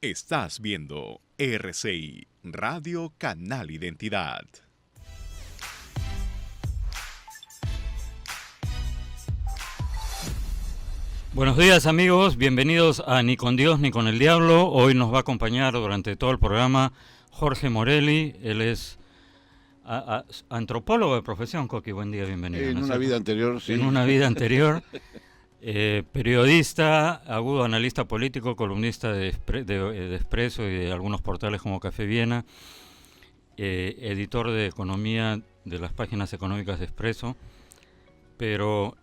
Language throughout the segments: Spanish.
Estás viendo RCI, Radio Canal Identidad. Buenos días amigos, bienvenidos a Ni con Dios ni con el Diablo. Hoy nos va a acompañar durante todo el programa Jorge Morelli. Él es antropólogo de profesión. Coqui, buen día, bienvenido. En una vida anterior, sí. En una vida anterior. Periodista, agudo analista político, columnista de Expreso y de algunos portales como Café Viena, editor de economía de las páginas económicas de Expreso. Pero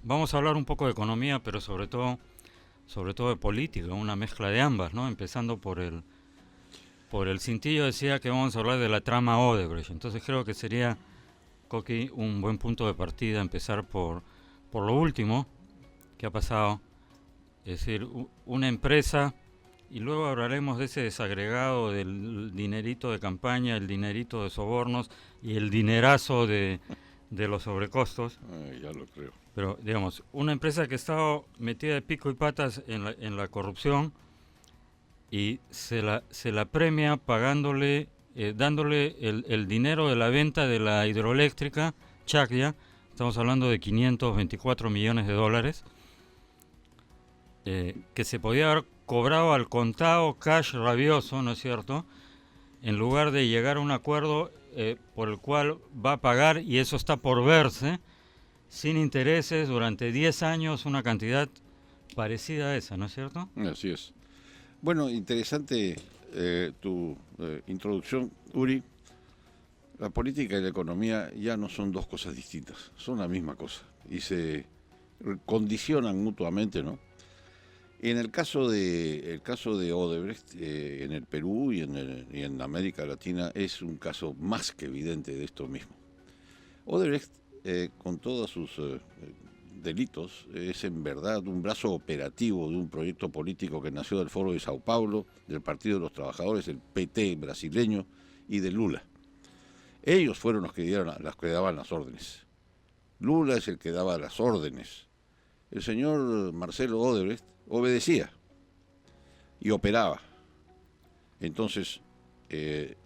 vamos a hablar un poco de economía, pero sobre todo de política, una mezcla de ambas, ¿no? Empezando por el cintillo decía que vamos a hablar de la trama Odebrecht. Entonces creo que sería, Coqui, un buen punto de partida empezar por lo último que ha pasado, es decir, una empresa, y luego hablaremos de ese desagregado del dinerito de campaña, el dinerito de sobornos y el dinerazo de los sobrecostos. Ya lo creo. Pero, digamos, una empresa que ha estado metida de pico y patas en la corrupción y se la premia pagándole, dándole el dinero de la venta de la hidroeléctrica Chacya. Estamos hablando de 524 millones de dólares, que se podía haber cobrado al contado, cash rabioso, ¿no es cierto?, en lugar de llegar a un acuerdo por el cual va a pagar, y eso está por verse, sin intereses durante 10 años, una cantidad parecida a esa, ¿no es cierto? Así es. Bueno, interesante tu introducción, Uri. La política y la economía ya no son dos cosas distintas, son la misma cosa y se condicionan mutuamente, ¿no? En el caso de Odebrecht, en el Perú y en América Latina, es un caso más que evidente de esto mismo. Odebrecht, con todos sus delitos, es en verdad un brazo operativo de un proyecto político que nació del Foro de Sao Paulo, del Partido de los Trabajadores, el PT brasileño, y de Lula. Ellos fueron los que daban las órdenes. Lula es el que daba las órdenes. El señor Marcelo Odebrecht obedecía y operaba. Entonces,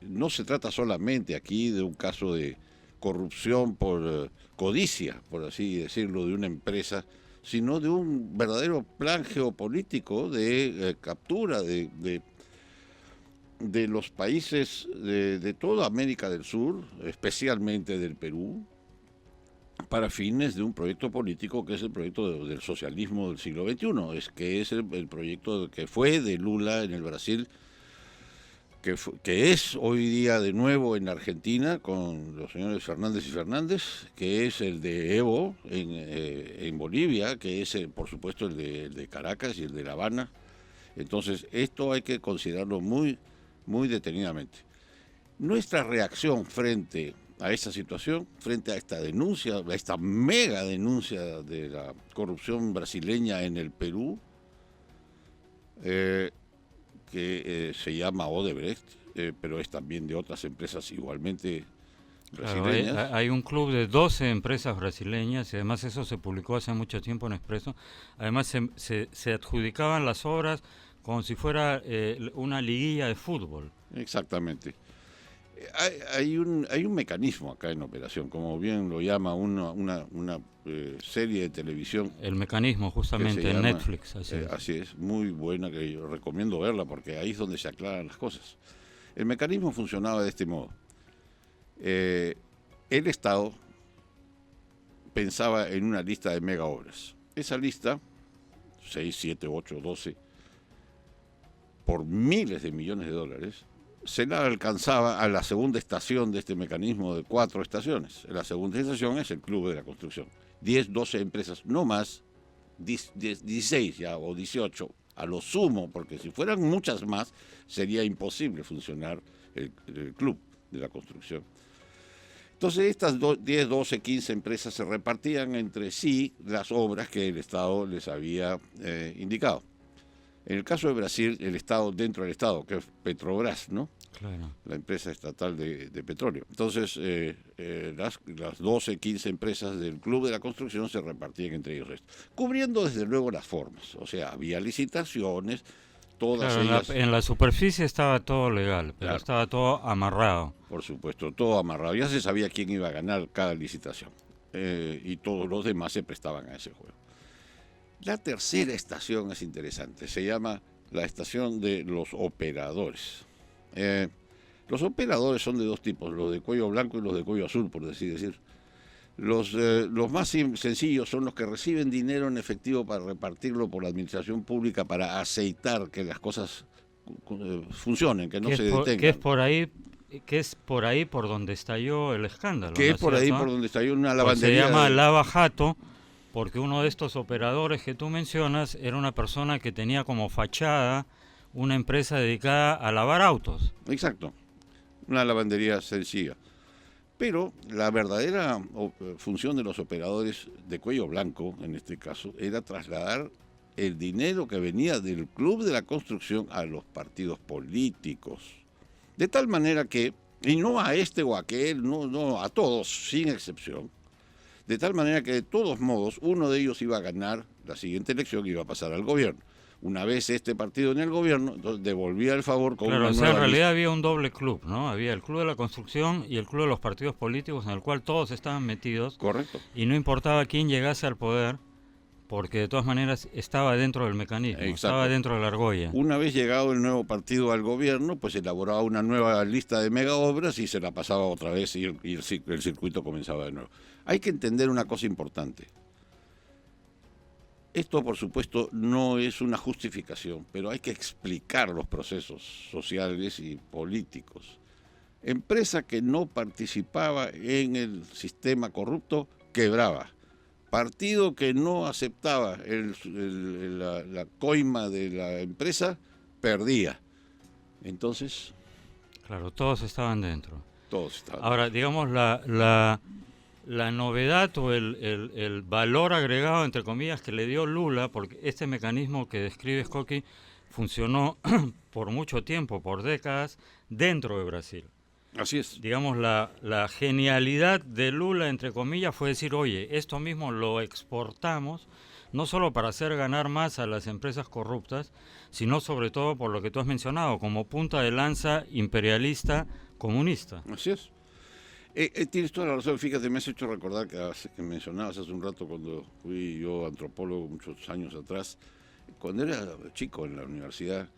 no se trata solamente aquí de un caso de corrupción por codicia, por así decirlo, de una empresa, sino de un verdadero plan geopolítico de captura de los países de toda América del Sur, especialmente del Perú, para fines de un proyecto político que es el proyecto del socialismo del siglo XXI, que es el proyecto que fue de Lula en el Brasil, que es hoy día de nuevo en Argentina con los señores Fernández y Fernández, que es el de Evo en Bolivia, que es por supuesto el de Caracas y el de La Habana. Entonces esto hay que considerarlo muy, muy detenidamente. Nuestra reacción frente a esta situación, frente a esta denuncia, a esta mega denuncia de la corrupción brasileña en el Perú, que se llama Odebrecht, pero es también de otras empresas igualmente brasileñas. Claro, hay un club de 12 empresas brasileñas, y además eso se publicó hace mucho tiempo en Expreso. Además se adjudicaban las obras como si fuera una liguilla de fútbol. Exactamente. Hay un mecanismo acá en operación, como bien lo llama una serie de televisión. El mecanismo, justamente, en Netflix. Así es, muy buena, que yo recomiendo verla porque ahí es donde se aclaran las cosas. El mecanismo funcionaba de este modo. El Estado pensaba en una lista de mega obras. Esa lista, 6, 7, 8, 12, por miles de millones de dólares, se la alcanzaba a la segunda estación de este mecanismo de 4 estaciones. La segunda estación es el Club de la Construcción. 10, 12 empresas, no más, 16 ya, o 18, a lo sumo, porque si fueran muchas más, sería imposible funcionar el Club de la Construcción. Entonces estas 10, 12, 15 empresas se repartían entre sí las obras que el Estado les había indicado. En el caso de Brasil, el Estado dentro del Estado, que es Petrobras, ¿no? Claro. La empresa estatal de petróleo. Entonces, las 12, 15 empresas del Club de la Construcción se repartían entre ellos, cubriendo desde luego las formas. O sea, había licitaciones, Todas Claro, ellas, en la superficie estaba todo legal, pero Claro. estaba todo amarrado. por supuesto, todo amarrado. Ya se sabía quién iba a ganar cada licitación. Y todos los demás se prestaban a ese juego. La tercera estación es interesante, se llama la estación de los operadores. Los operadores son de dos tipos, los de cuello blanco y los de cuello azul, por así decir. Los más sencillos son los que reciben dinero en efectivo para repartirlo por la administración pública para aceitar que las cosas funcionen, que no se detengan. Que es por ahí por donde estalló el escándalo. Que ¿no es por ahí cierto? por donde estalló una Pues lavandería. se llama Lava Jato porque uno de estos operadores que tú mencionas era una persona que tenía como fachada una empresa dedicada a lavar autos. Exacto, una lavandería sencilla. Pero la verdadera función de los operadores de cuello blanco, en este caso, era trasladar el dinero que venía del club de la construcción a los partidos políticos. De tal manera que, y no a este o a aquel, no, a todos, sin excepción, de tal manera que de todos modos uno de ellos iba a ganar la siguiente elección y iba a pasar al gobierno. Una vez este partido en el gobierno, entonces devolvía el favor con Claro, una o sea, nueva en realidad lista. había un doble club, ¿no? Había el club de la construcción y el club de los partidos políticos en el cual todos estaban metidos Correcto. y no importaba quién llegase al poder porque de todas maneras estaba dentro del mecanismo, Exacto. estaba dentro de la argolla. Una vez llegado el nuevo partido al gobierno, pues elaboraba una nueva lista de mega obras y se la pasaba otra vez y el circuito comenzaba de nuevo. Hay que entender una cosa importante. Esto, por supuesto, no es una justificación, pero hay que explicar los procesos sociales y políticos. Empresa que no participaba en el sistema corrupto, quebraba. Partido que no aceptaba la coima de la empresa, perdía. Entonces, Claro, todos estaban dentro. todos estaban. Ahora, digamos, la novedad o el valor agregado, entre comillas, que le dio Lula, porque este mecanismo que describes, Coqui, funcionó por mucho tiempo, por décadas, dentro de Brasil. Así es. Digamos, la genialidad de Lula, entre comillas, fue decir, oye, esto mismo lo exportamos, no solo para hacer ganar más a las empresas corruptas, sino sobre todo por lo que tú has mencionado, como punta de lanza imperialista comunista. Así es. Tienes toda la razón. Fíjate, me has hecho recordar que mencionabas hace un rato cuando fui yo antropólogo muchos años atrás, cuando era chico en la universidad,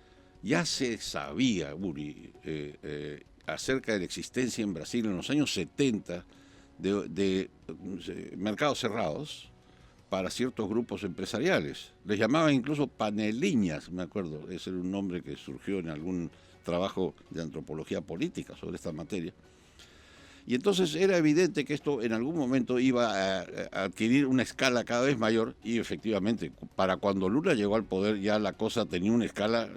ya se sabía, Uri, acerca de la existencia en Brasil en los años 70 de mercados cerrados para ciertos grupos empresariales. Les llamaban incluso paneliñas, me acuerdo, ese era un nombre que surgió en algún trabajo de antropología política sobre esta materia. Y entonces era evidente que esto en algún momento iba a adquirir una escala cada vez mayor y efectivamente, para cuando Lula llegó al poder ya la cosa tenía una escala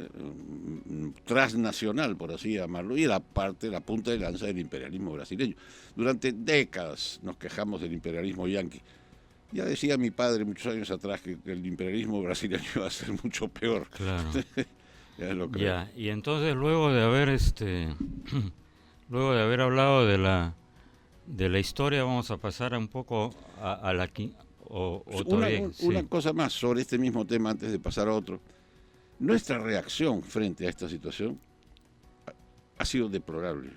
transnacional, por así llamarlo, y era la punta de lanza del imperialismo brasileño. Durante décadas nos quejamos del imperialismo yanqui. Ya decía mi padre muchos años atrás que el imperialismo brasileño iba a ser mucho peor. Claro. Ya lo creo. Ya, y entonces luego de haber luego de haber hablado de la historia, vamos a pasar un poco a la Una cosa más sobre este mismo tema antes de pasar a otro. Nuestra reacción frente a esta situación ha sido deplorable.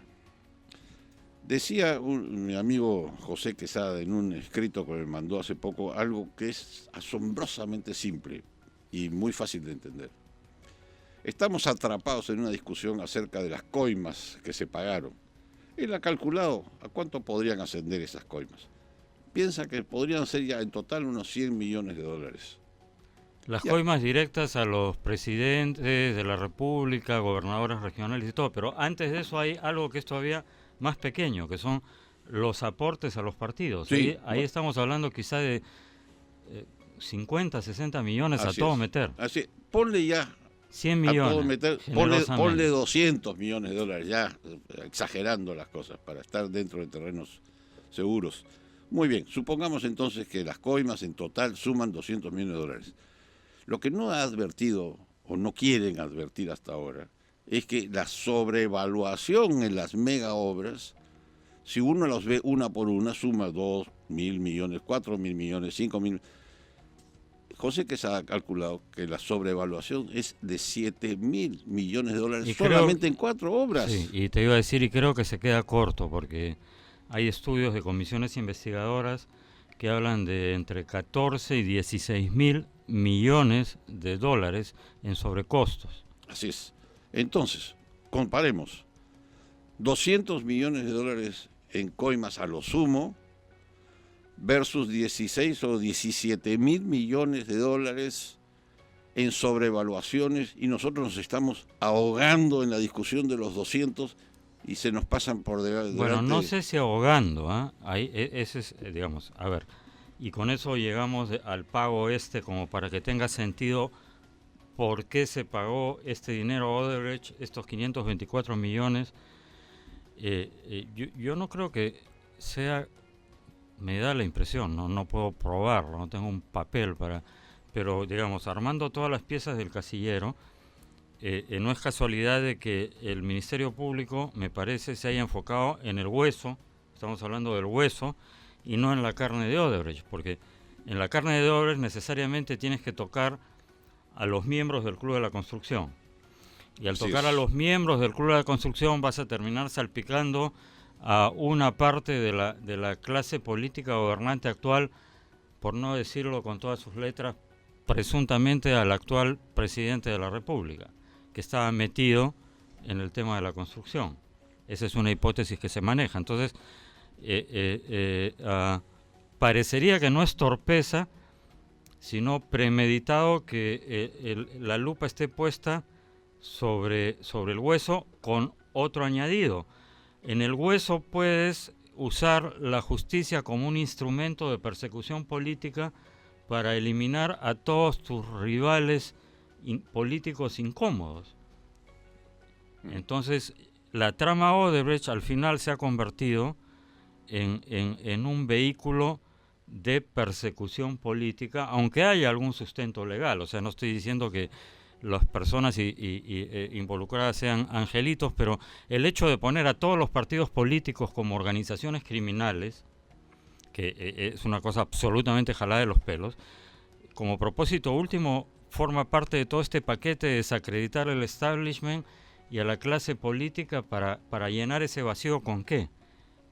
Decía mi amigo José Quesada en un escrito que me mandó hace poco algo que es asombrosamente simple y muy fácil de entender. Estamos atrapados en una discusión acerca de las coimas que se pagaron. Él ha calculado a cuánto podrían ascender esas coimas. Piensa que podrían ser ya en total unos 100 millones de dólares. Las Ya. coimas directas a los presidentes de la República, gobernadores regionales y todo, pero antes de eso hay algo que es todavía más pequeño, que son los aportes a los partidos. Sí. Ahí estamos hablando quizá de 50, 60 millones Así a todo es. meter. Así, ponle ya 100 a todo millones. meter, generosamente. ponle 200 millones de dólares, ya exagerando las cosas, para estar dentro de terrenos seguros. Muy bien, supongamos entonces que las coimas en total suman 200 millones de dólares. Lo que no ha advertido, o no quieren advertir hasta ahora, es que la sobrevaluación en las mega obras, si uno las ve una por una, suma 2.000 millones, 4.000 millones, 5.000. José Quesada ha calculado que la sobrevaluación es de 7.000 millones de dólares Y solamente en 4 obras. Sí, y te iba a decir, y creo que se queda corto, porque hay estudios de comisiones investigadoras que hablan de entre 14 y 16 mil millones de dólares en sobrecostos. Así es. Entonces, comparemos 200 millones de dólares en coimas a lo sumo versus 16 o 17 mil millones de dólares en sobrevaluaciones, y nosotros nos estamos ahogando en la discusión de los 200 y se nos pasan por delante. Bueno, no sé si ahogando, ¿ah? Ahí, ese es, digamos, a ver, y con eso llegamos al pago como para que tenga sentido por qué se pagó este dinero a Odebrecht, estos 524 millones. Yo no creo que sea, me da la impresión, no puedo probarlo, no tengo un papel pero digamos, armando todas las piezas del casillero, no es casualidad de que el Ministerio Público, me parece, se haya enfocado en el hueso, estamos hablando del hueso, y no en la carne de Odebrecht, porque en la carne de Odebrecht necesariamente tienes que tocar a los miembros del Club de la Construcción. Y al tocar a los miembros del Club de la Construcción vas a terminar salpicando a una parte de la clase política gobernante actual, por no decirlo con todas sus letras, presuntamente al actual presidente de la República, que estaba metido en el tema de la construcción. Esa es una hipótesis que se maneja. Entonces, parecería que no es torpeza, sino premeditado que la lupa esté puesta sobre el hueso, con otro añadido. En el hueso puedes usar la justicia como un instrumento de persecución política para eliminar a todos tus rivales políticos incómodos. Entonces, la trama Odebrecht al final se ha convertido en un vehículo de persecución política, aunque haya algún sustento legal. O sea, no estoy diciendo que las personas involucradas sean angelitos, pero el hecho de poner a todos los partidos políticos como organizaciones criminales, que es una cosa absolutamente jalada de los pelos, como propósito último forma parte de todo este paquete de desacreditar el establishment y a la clase política para llenar ese vacío. ¿Con qué?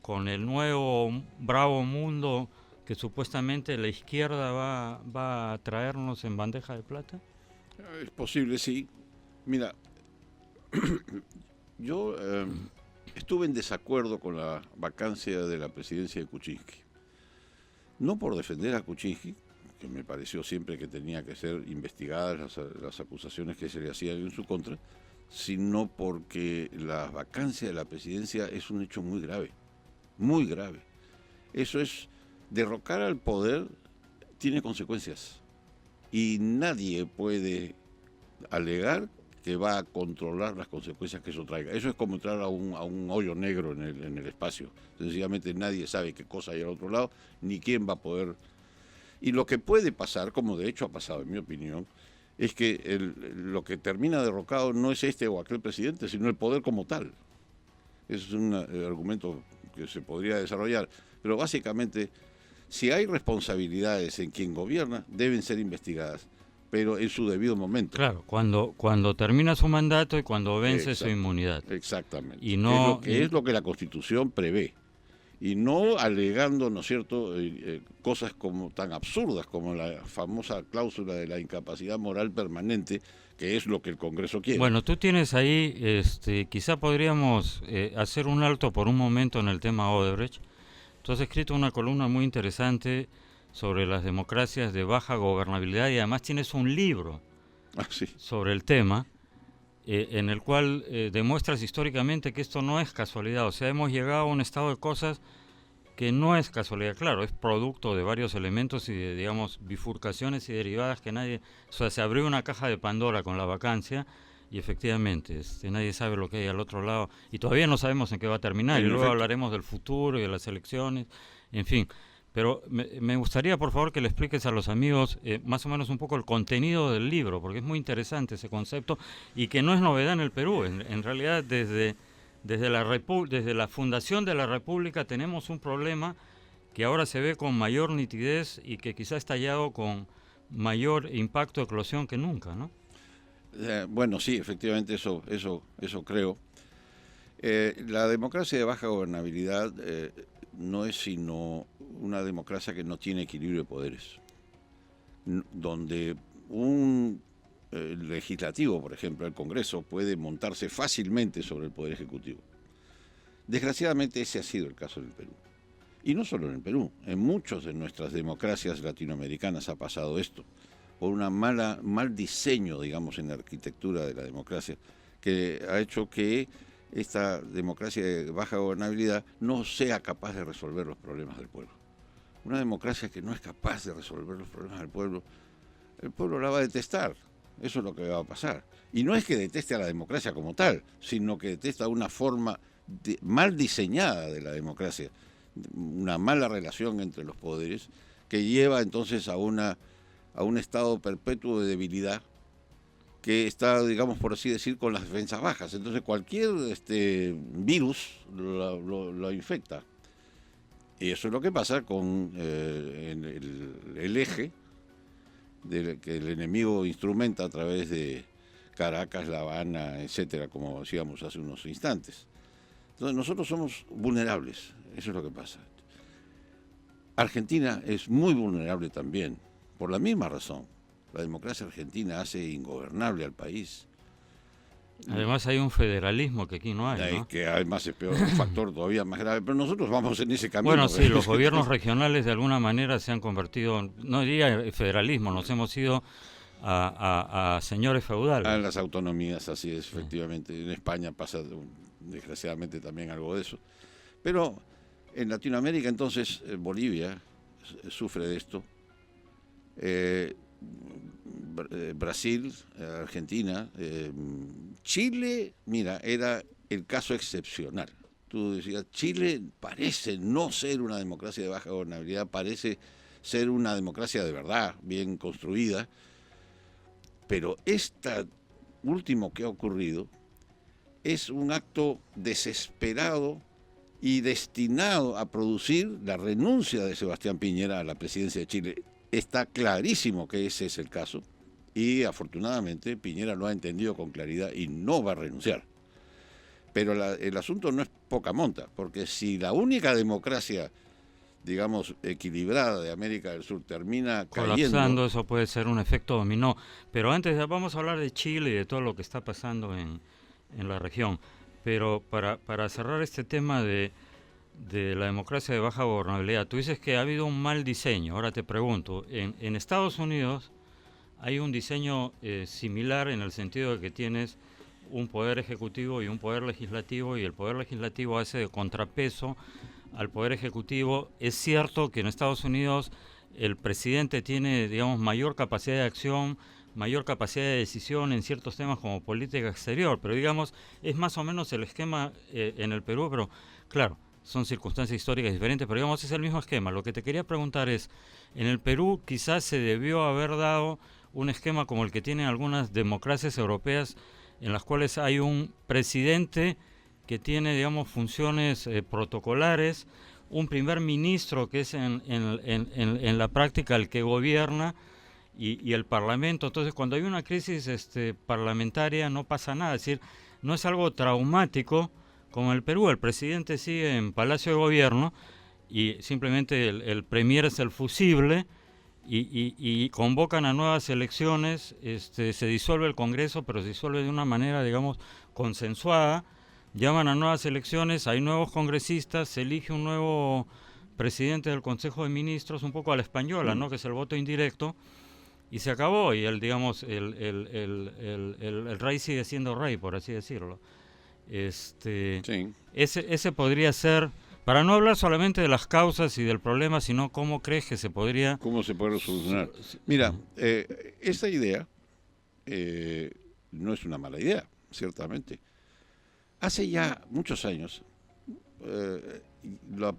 Con el nuevo bravo mundo que supuestamente la izquierda va a traernos en bandeja de plata. Es posible, sí. Mira, yo estuve en desacuerdo con la vacancia de la presidencia de Kuczynski. No por defender a Kuczynski, que me pareció siempre que tenía que ser investigadas las acusaciones que se le hacían en su contra, sino porque la vacancia de la presidencia es un hecho muy grave, muy grave. Eso es, derrocar al poder tiene consecuencias y nadie puede alegar que va a controlar las consecuencias que eso traiga. Eso es como entrar a un hoyo negro en el espacio. Sencillamente nadie sabe qué cosa hay al otro lado, ni quién va a poder. Y lo que puede pasar, como de hecho ha pasado en mi opinión, es que lo que termina derrocado no es este o aquel presidente, sino el poder como tal. Ese es un argumento que se podría desarrollar. Pero básicamente, si hay responsabilidades en quien gobierna, deben ser investigadas, pero en su debido momento. Claro, cuando termina su mandato y cuando vence su inmunidad. Exactamente. Y no, es lo que la Constitución prevé. Y no alegando, ¿no es cierto?, cosas como tan absurdas como la famosa cláusula de la incapacidad moral permanente, que es lo que el Congreso quiere. Bueno, tú tienes ahí, quizá podríamos hacer un alto por un momento en el tema Odebrecht. Tú has escrito una columna muy interesante sobre las democracias de baja gobernabilidad y además tienes un libro sobre el tema, en el cual demuestras históricamente que esto no es casualidad. O sea, hemos llegado a un estado de cosas que no es casualidad. Claro, es producto de varios elementos y de, digamos, bifurcaciones y derivadas que nadie... O sea, se abrió una caja de Pandora con la vacancia y efectivamente nadie sabe lo que hay al otro lado y todavía no sabemos en qué va a terminar. Y luego hablaremos del futuro y de las elecciones, en fin. Pero me gustaría, por favor, que le expliques a los amigos más o menos un poco el contenido del libro, porque es muy interesante ese concepto y que no es novedad en el Perú. En realidad, desde la fundación de la República tenemos un problema que ahora se ve con mayor nitidez y que quizá ha estallado con mayor impacto de eclosión que nunca, ¿no? Bueno, sí, efectivamente eso creo. La democracia de baja gobernabilidad no es sino una democracia que no tiene equilibrio de poderes, donde un legislativo, por ejemplo, el Congreso, puede montarse fácilmente sobre el Poder Ejecutivo. Desgraciadamente ese ha sido el caso en el Perú. Y no solo en el Perú, en muchas de nuestras democracias latinoamericanas ha pasado esto, por un mal diseño, digamos, en la arquitectura de la democracia, que ha hecho que esta democracia de baja gobernabilidad no sea capaz de resolver los problemas del pueblo. Una democracia que no es capaz de resolver los problemas del pueblo, el pueblo la va a detestar. Eso es lo que va a pasar. Y no es que deteste a la democracia como tal, sino que detesta una forma mal diseñada de la democracia, una mala relación entre los poderes, que lleva entonces a un estado perpetuo de debilidad que está, digamos, por así decir, con las defensas bajas. Entonces cualquier virus lo infecta. Y eso es lo que pasa con el eje que el enemigo instrumenta a través de Caracas, La Habana, etcétera, como decíamos hace unos instantes. Entonces nosotros somos vulnerables, eso es lo que pasa. Argentina es muy vulnerable también, por la misma razón. La democracia argentina hace ingobernable al país. Además hay un federalismo que aquí no hay, ¿no? Que además es peor, un factor todavía más grave, pero nosotros vamos en ese camino. Bueno, sí, los gobiernos regionales de alguna manera se han convertido, no diría federalismo, nos hemos ido a señores feudales. A las autonomías, así es, efectivamente. En España pasa desgraciadamente también algo de eso. Pero en Latinoamérica entonces Bolivia sufre de esto. Brasil, Argentina, Chile, mira, era el caso excepcional. Tú decías, Chile parece no ser una democracia de baja gobernabilidad, parece ser una democracia de verdad, bien construida, pero esta último que ha ocurrido es un acto desesperado y destinado a producir la renuncia de Sebastián Piñera a la presidencia de Chile. Está clarísimo que ese es el caso y afortunadamente Piñera lo ha entendido con claridad y no va a renunciar. Pero el asunto no es poca monta, porque si la única democracia, digamos, equilibrada de América del Sur termina colapsando, eso puede ser un efecto dominó. Pero antes vamos a hablar de Chile y de todo lo que está pasando en la región. Pero para cerrar este tema de la democracia de baja gobernabilidad, tú dices que ha habido un mal diseño. Ahora te pregunto, en Estados Unidos hay un diseño similar en el sentido de que tienes un poder ejecutivo y un poder legislativo, y el poder legislativo hace de contrapeso al poder ejecutivo. Es cierto que en Estados Unidos el presidente tiene, digamos, mayor capacidad de acción, mayor capacidad de decisión en ciertos temas como política exterior, pero digamos, es más o menos el esquema en el Perú, pero claro, son circunstancias históricas diferentes, pero digamos, es el mismo esquema. Lo que te quería preguntar es, en el Perú quizás se debió haber dado un esquema como el que tienen algunas democracias europeas, en las cuales hay un presidente que tiene, digamos, funciones protocolares, un primer ministro que es en la práctica el que gobierna, y el Parlamento. Entonces, cuando hay una crisis parlamentaria no pasa nada, es decir, no es algo traumático como en el Perú. El presidente sigue en Palacio de Gobierno y simplemente el premier es el fusible y convocan a nuevas elecciones, se disuelve el Congreso, pero se disuelve de una manera, digamos, consensuada. Llaman a nuevas elecciones, hay nuevos congresistas, se elige un nuevo presidente del Consejo de Ministros, un poco a la española, ¿no?, que es el voto indirecto, y se acabó, y el rey sigue siendo rey, por así decirlo. Sí. Ese podría ser, para no hablar solamente de las causas y del problema, sino cómo crees que se podría... ¿Cómo se puede solucionar? Mira, esta idea no es una mala idea, ciertamente. Hace ya muchos años la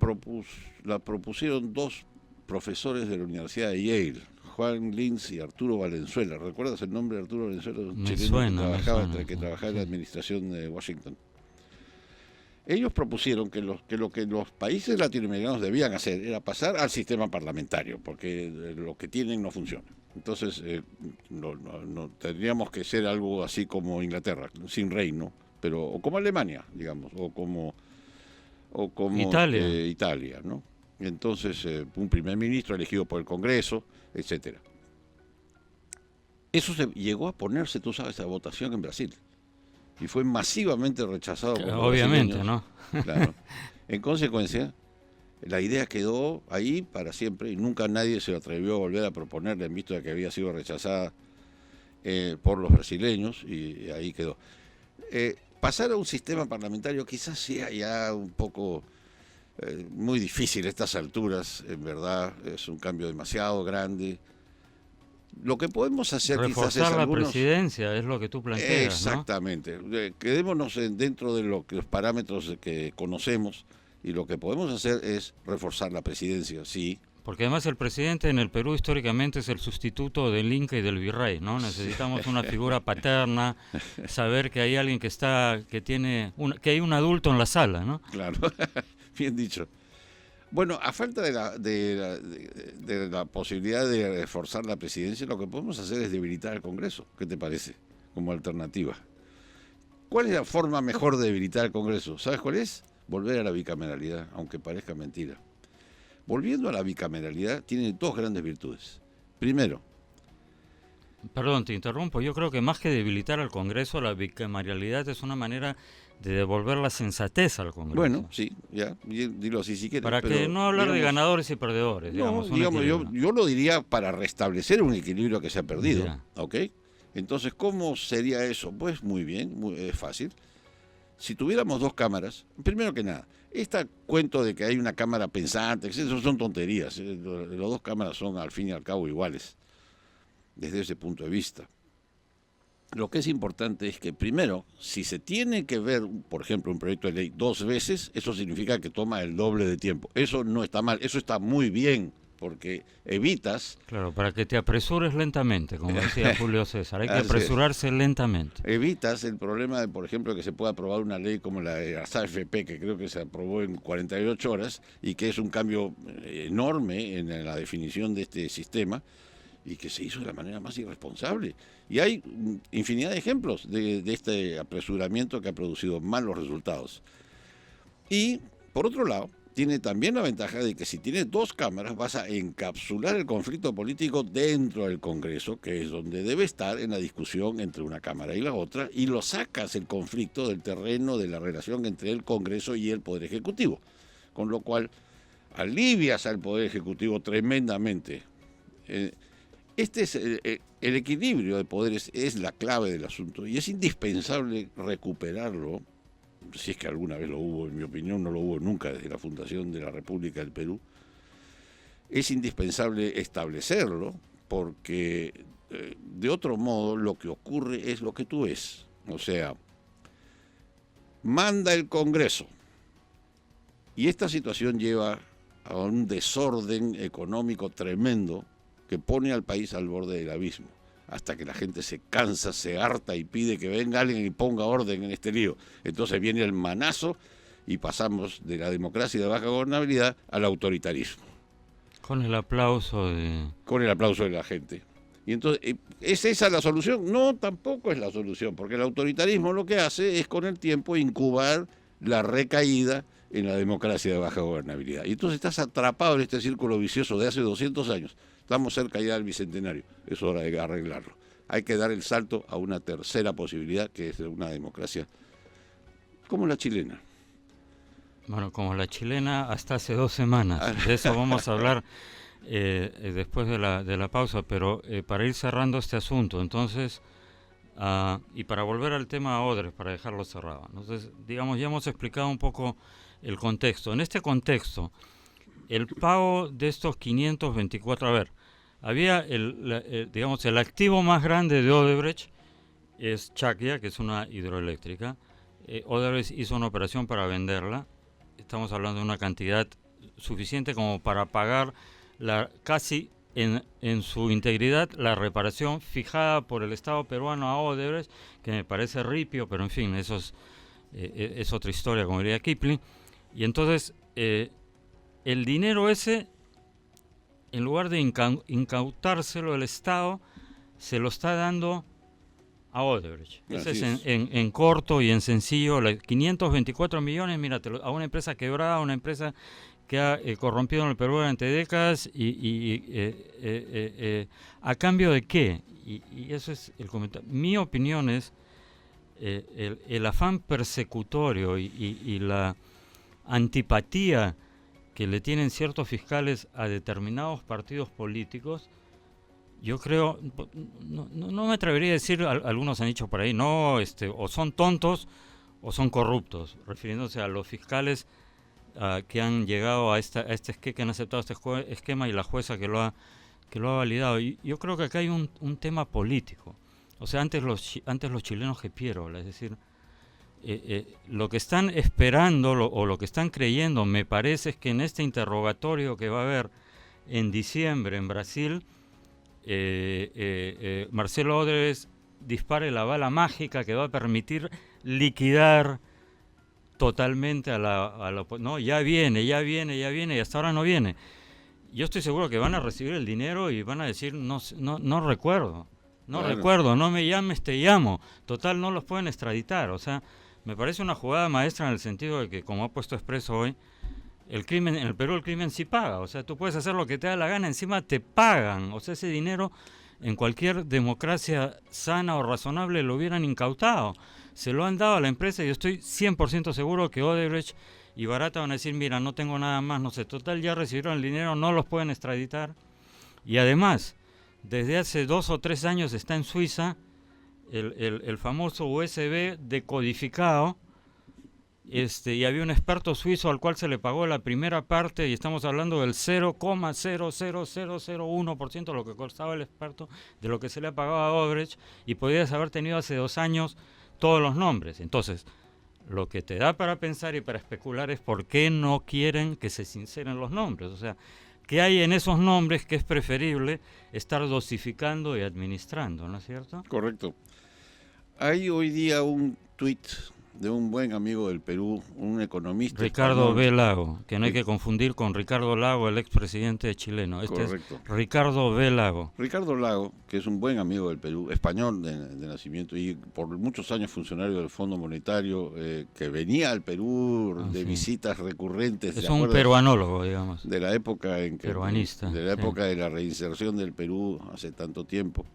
propusieron dos profesores de la Universidad de Yale, Juan Lins y Arturo Valenzuela. ¿Recuerdas el nombre de Arturo Valenzuela? Un chileno que trabajaba en la administración de Washington. Ellos propusieron que lo que los países latinoamericanos debían hacer era pasar al sistema parlamentario, porque lo que tienen no funciona. Entonces, no tendríamos que ser algo así como Inglaterra, sin reino, pero o como Alemania, digamos, o como Italia, ¿no? Entonces, un primer ministro elegido por el Congreso, etcétera. Eso llegó a ponerse, tú sabes, a votación en Brasil. Y fue masivamente rechazado por los obviamente, brasileños. ¿no? Claro. En consecuencia, la idea quedó ahí para siempre y nunca nadie se atrevió a volver a proponerla en vista de que había sido rechazada por los brasileños y ahí quedó. Pasar a un sistema parlamentario quizás sea ya un poco muy difícil a estas alturas, en verdad, es un cambio demasiado grande. Lo que podemos hacer quizás es reforzar la presidencia, es lo que tú planteas, exactamente. Quedémonos dentro de los parámetros que conocemos y lo que podemos hacer es reforzar la presidencia, sí. Porque además el presidente en el Perú históricamente es el sustituto del Inca y del Virrey, ¿no? Necesitamos una figura paterna, saber que hay alguien que hay un adulto en la sala, ¿no? Claro, bien dicho. Bueno, a falta de la posibilidad de reforzar la presidencia, lo que podemos hacer es debilitar el Congreso. ¿Qué te parece? Como alternativa. ¿Cuál es la forma mejor de debilitar el Congreso? ¿Sabes cuál es? Volver a la bicameralidad, aunque parezca mentira. Volviendo a la bicameralidad, tiene dos grandes virtudes. Primero. Perdón, te interrumpo. Yo creo que más que debilitar al Congreso, la bicameralidad es una manera de devolver la sensatez al Congreso. Bueno, sí, ya, dilo así si quieres. Para que no hablar de ganadores y perdedores, digamos. Yo lo diría para restablecer un equilibrio que se ha perdido, ya. ¿ok? Entonces, ¿cómo sería eso? Pues muy bien, es fácil. Si tuviéramos dos cámaras, primero que nada, este cuento de que hay una cámara pensante, eso son tonterías. Las dos cámaras son al fin y al cabo iguales, desde ese punto de vista. Lo que es importante es que, primero, si se tiene que ver, por ejemplo, un proyecto de ley 2 veces, eso significa que toma el doble de tiempo. Eso no está mal, eso está muy bien, porque evitas... Claro, para que te apresures lentamente, como decía Julio César, hay que apresurarse lentamente. Evitas el problema de, por ejemplo, que se pueda aprobar una ley como la de las AFP, que creo que se aprobó en 48 horas, y que es un cambio enorme en la definición de este sistema, y que se hizo de la manera más irresponsable. Y hay infinidad de ejemplos de este apresuramiento que ha producido malos resultados. Y, por otro lado, tiene también la ventaja de que si tienes dos cámaras vas a encapsular el conflicto político dentro del Congreso, que es donde debe estar en la discusión entre una cámara y la otra, y lo sacas el conflicto del terreno de la relación entre el Congreso y el Poder Ejecutivo. Con lo cual, alivias al Poder Ejecutivo tremendamente. Este es el equilibrio de poderes, es la clave del asunto y es indispensable recuperarlo, si es que alguna vez lo hubo, en mi opinión no lo hubo nunca desde la fundación de la República del Perú. Es indispensable establecerlo porque de otro modo lo que ocurre es lo que tú ves, o sea, manda el Congreso y esta situación lleva a un desorden económico tremendo que pone al país al borde del abismo, hasta que la gente se cansa, se harta y pide que venga alguien y ponga orden en este lío. Entonces viene el manazo y pasamos de la democracia de baja gobernabilidad al autoritarismo. Con el aplauso de... Con el aplauso de la gente. Y entonces, ¿es esa la solución? No, tampoco es la solución, porque el autoritarismo lo que hace es con el tiempo incubar la recaída en la democracia de baja gobernabilidad. Y entonces estás atrapado en este círculo vicioso de hace 200 años. Estamos cerca ya del Bicentenario, es hora de arreglarlo. Hay que dar el salto a una tercera posibilidad, que es una democracia como la chilena. Bueno, como la chilena hasta hace 2 semanas. De eso vamos a hablar después de la pausa, pero para ir cerrando este asunto, entonces, y para volver al tema Odres, para dejarlo cerrado. Entonces, digamos, ya hemos explicado un poco el contexto. En este contexto, el pago de estos 524, a ver, había el activo más grande de Odebrecht es Chacria, que es una hidroeléctrica. Odebrecht hizo una operación para venderla. Estamos hablando de una cantidad suficiente como para pagar casi en su integridad la reparación fijada por el Estado peruano a Odebrecht, que me parece ripio, pero en fin, eso es otra historia, como diría Kipling. Y entonces el dinero ese en lugar de incautárselo el Estado, se lo está dando a Odebrecht. Ese es en corto y en sencillo. 524 millones, míratelo, a una empresa quebrada, a una empresa que ha corrompido en el Perú durante décadas ¿a cambio de qué? Y eso es el comentario. Mi opinión es el afán persecutorio y la antipatía que le tienen ciertos fiscales a determinados partidos políticos. Yo creo, no me atrevería a decir, algunos han dicho por ahí, no, o son tontos o son corruptos, refiriéndose a los fiscales que han llegado a este esquema, que han aceptado este esquema, y la jueza que lo ha validado. Y yo creo que acá hay un tema político. O sea, antes los chilenos que Piero, es decir, lo que están esperando o lo que están creyendo, me parece, es que en este interrogatorio que va a haber en diciembre en Brasil, Marcelo Odebrecht dispare la bala mágica que va a permitir liquidar totalmente a la no, ya viene, y hasta ahora no viene. Yo estoy seguro que van a recibir el dinero y van a decir, no recuerdo, no me llames, te llamo. Total, no los pueden extraditar. O sea, me parece una jugada maestra en el sentido de que, como ha puesto expreso hoy, el crimen, en el Perú el crimen sí paga. O sea, tú puedes hacer lo que te da la gana, encima te pagan. O sea, ese dinero en cualquier democracia sana o razonable lo hubieran incautado. Se lo han dado a la empresa y yo estoy 100% seguro que Odebrecht y Barata van a decir, mira, no tengo nada más, no sé, total, ya recibieron el dinero, no los pueden extraditar. Y además, desde hace 2 o 3 años está en Suiza el famoso USB decodificado, y había un experto suizo al cual se le pagó la primera parte, y estamos hablando del 0,00001% de lo que costaba el experto, de lo que se le ha pagado a Odebrecht, y podías haber tenido hace 2 años todos los nombres. Entonces, lo que te da para pensar y para especular es por qué no quieren que se sinceren los nombres. O sea, ¿qué hay en esos nombres que es preferible estar dosificando y administrando, no es cierto? Correcto. Hay hoy día un tuit de un buen amigo del Perú, un economista Ricardo español. B. Lago, que no hay que confundir con Ricardo Lago, el expresidente chileno. Correcto. Es Ricardo B. Lago. Ricardo Lago, que es un buen amigo del Perú, español de nacimiento y por muchos años funcionario del Fondo Monetario, que venía al Perú de visitas recurrentes. Es un peruanólogo, digamos. De la época en que peruanista. De la época de la reinserción del Perú hace tanto tiempo.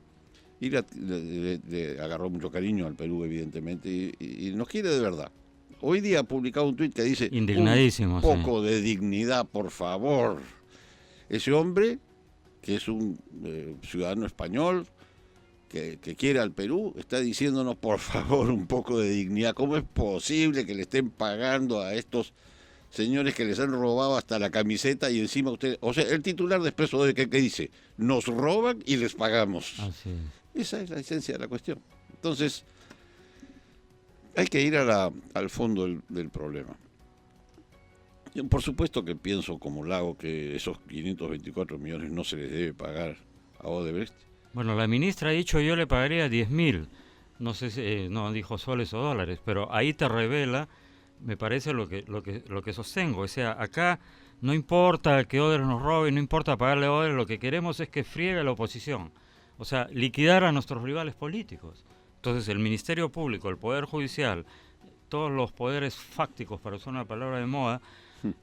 Y le agarró mucho cariño al Perú, evidentemente, y nos quiere de verdad. Hoy día ha publicado un tuit que dice, indignadísimo, un poco de dignidad, por favor. Ese hombre, que es un ciudadano español, que quiere al Perú, está diciéndonos, por favor, un poco de dignidad. ¿Cómo es posible que le estén pagando a estos señores que les han robado hasta la camiseta y encima ustedes... O sea, el titular de Expreso de que dice, nos roban y les pagamos. Así es. Esa es la esencia de la cuestión. Entonces, hay que ir al fondo del problema. Yo, por supuesto que pienso como Lago que esos 524 millones no se les debe pagar a Odebrecht. Bueno, la ministra ha dicho yo le pagaría 10.000, no sé si no dijo soles o dólares, pero ahí te revela, me parece lo que sostengo. O sea, acá no importa que Odebrecht nos robe, no importa pagarle a Odebrecht, lo que queremos es que friegue la oposición. O sea, liquidar a nuestros rivales políticos. Entonces, el Ministerio Público, el Poder Judicial, todos los poderes fácticos, para usar una palabra de moda,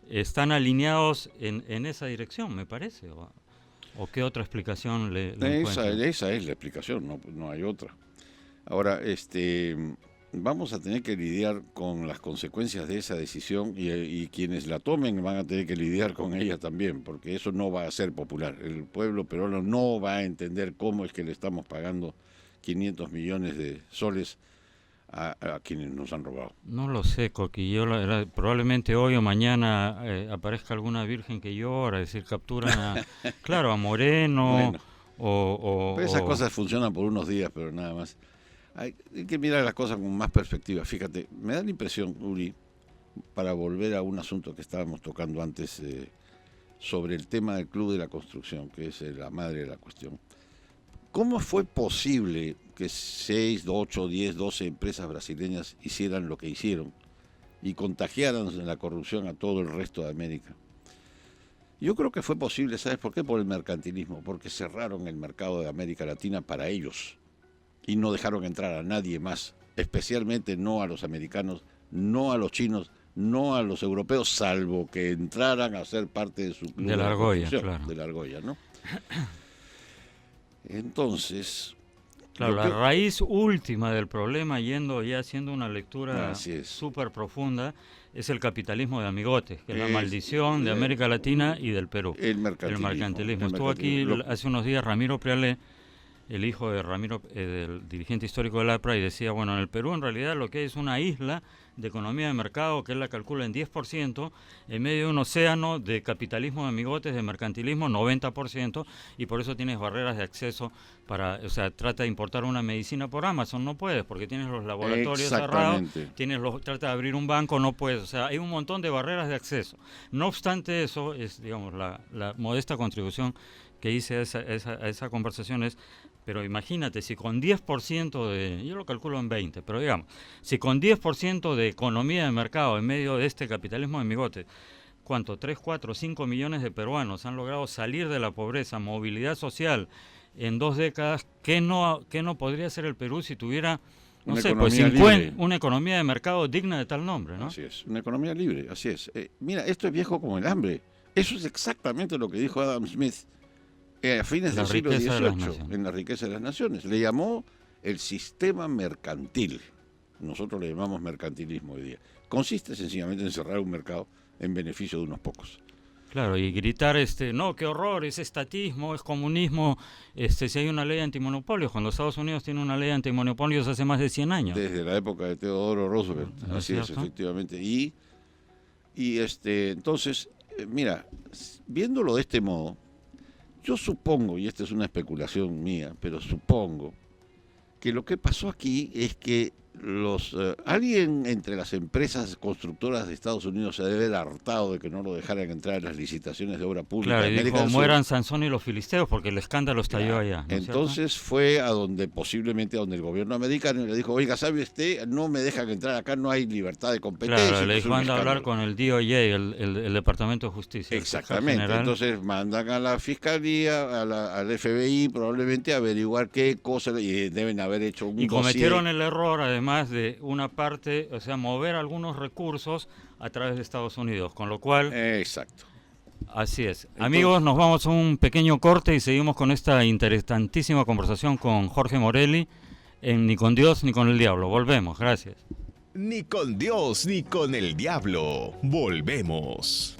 están alineados en esa dirección, me parece. ¿O qué otra explicación le encuentra? Esa es la explicación, no hay otra. Ahora, vamos a tener que lidiar con las consecuencias de esa decisión y quienes la tomen van a tener que lidiar con ella también, porque eso no va a ser popular. El pueblo peruano no va a entender cómo es que le estamos pagando 500 millones de soles a quienes nos han robado. No lo sé, Coqui. Probablemente hoy o mañana aparezca alguna virgen que llora, es decir, capturan a Moreno. Bueno, esas cosas funcionan por unos días, pero nada más. Hay que mirar las cosas con más perspectiva. Fíjate, me da la impresión, Uri, para volver a un asunto que estábamos tocando antes sobre el tema del Club de la Construcción, que es la madre de la cuestión. ¿Cómo fue posible que 6, 8, 10, 12 empresas brasileñas hicieran lo que hicieron y contagiaran la corrupción a todo el resto de América? Yo creo que fue posible, ¿sabes por qué? Por el mercantilismo, porque cerraron el mercado de América Latina para ellos y no dejaron entrar a nadie más, especialmente no a los americanos, no a los chinos, no a los europeos, salvo que entraran a ser parte de su club De la argolla, claro. de la argolla, ¿no? Entonces, Claro, lo la que- raíz última del problema, yendo ya haciendo una lectura Así es. súper profunda, es el capitalismo de amigotes, que es la Es- maldición de América Latina y del Perú. el mercantilismo. El mercantilismo. el Estuvo aquí mercantilismo. hace unos días Ramiro Prealé, el hijo de Ramiro, del dirigente histórico del APRA, y decía, bueno, en el Perú en realidad lo que hay es una isla de economía de mercado que él la calcula en 10%, en medio de un océano de capitalismo de amigotes, de mercantilismo 90%, y por eso tienes barreras de acceso para, o sea, trata de importar una medicina por Amazon, no puedes, porque tienes los laboratorios cerrados, Exactamente. trata de abrir un banco, no puedes, o sea, hay un montón de barreras de acceso. No obstante eso, es, digamos, la modesta contribución que hice a esa conversación es, pero imagínate, si con 10% de, yo lo calculo en 20, pero digamos, si con 10% de economía de mercado en medio de este capitalismo de amigotes, ¿cuánto? 3, 4, 5 millones de peruanos han logrado salir de la pobreza, movilidad social en 2 décadas, ¿qué no podría ser el Perú si tuviera, no Una sé, pues economía libre. una economía de mercado digna de tal nombre, ¿no? Así es, una economía libre, así es. Mira, esto es viejo como el hambre. Eso es exactamente lo que dijo Adam Smith a fines La del siglo riqueza de las XVIII, naciones. en La riqueza de las naciones. Le llamó el sistema mercantil. Nosotros le llamamos mercantilismo hoy día. Consiste sencillamente en cerrar un mercado en beneficio de unos pocos. Claro, y gritar, no, qué horror, es estatismo, es comunismo, si hay una ley antimonopolio, cuando Estados Unidos tiene una ley antimonopolios hace más de 100 años. Desde la época de Teodoro Roosevelt, ¿No es así es, cierto? efectivamente. Entonces, mira, viéndolo de este modo, yo supongo, y esta es una especulación mía, pero supongo que lo que pasó aquí es que alguien entre las empresas constructoras de Estados Unidos se debe haber hartado de que no lo dejaran entrar en las licitaciones de obra pública. Claro, de y América dijo, del Sur. mueran Sansón y los filisteos, porque el escándalo estalló Claro. allá. ¿no es cierto? Entonces fue a donde, posiblemente a donde el gobierno americano le dijo, oiga, ¿sabe usted? No me dejan entrar acá, no hay libertad de competencia. Claro, le esto es dijo, un anda a hablar escándalo". con el DOJ, el Departamento de Justicia. el fiscal Exactamente, general. entonces mandan a la fiscalía, al FBI probablemente a averiguar qué cosas, y deben haber hecho un Y cometieron dossier. el error, además de una parte, o sea, mover algunos recursos a través de Estados Unidos, con lo cual, Exacto. así es. Entonces- Amigos, nos vamos a un pequeño corte y seguimos con esta interesantísima conversación con Jorge Morelli en Ni con Dios ni con el Diablo. Volvemos, gracias. Ni con Dios ni con el diablo. Volvemos.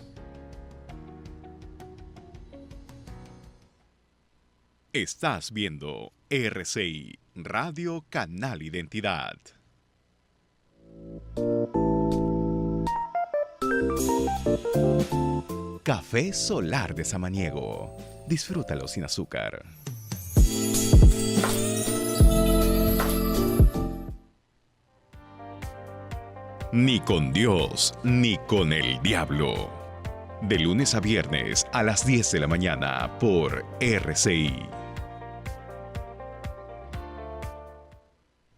Estás viendo RCI, Radio Canal Identidad. Café Solar de Samaniego. Disfrútalo sin azúcar. Ni con Dios, ni con el diablo. De lunes a viernes a las 10 de la mañana por RCI.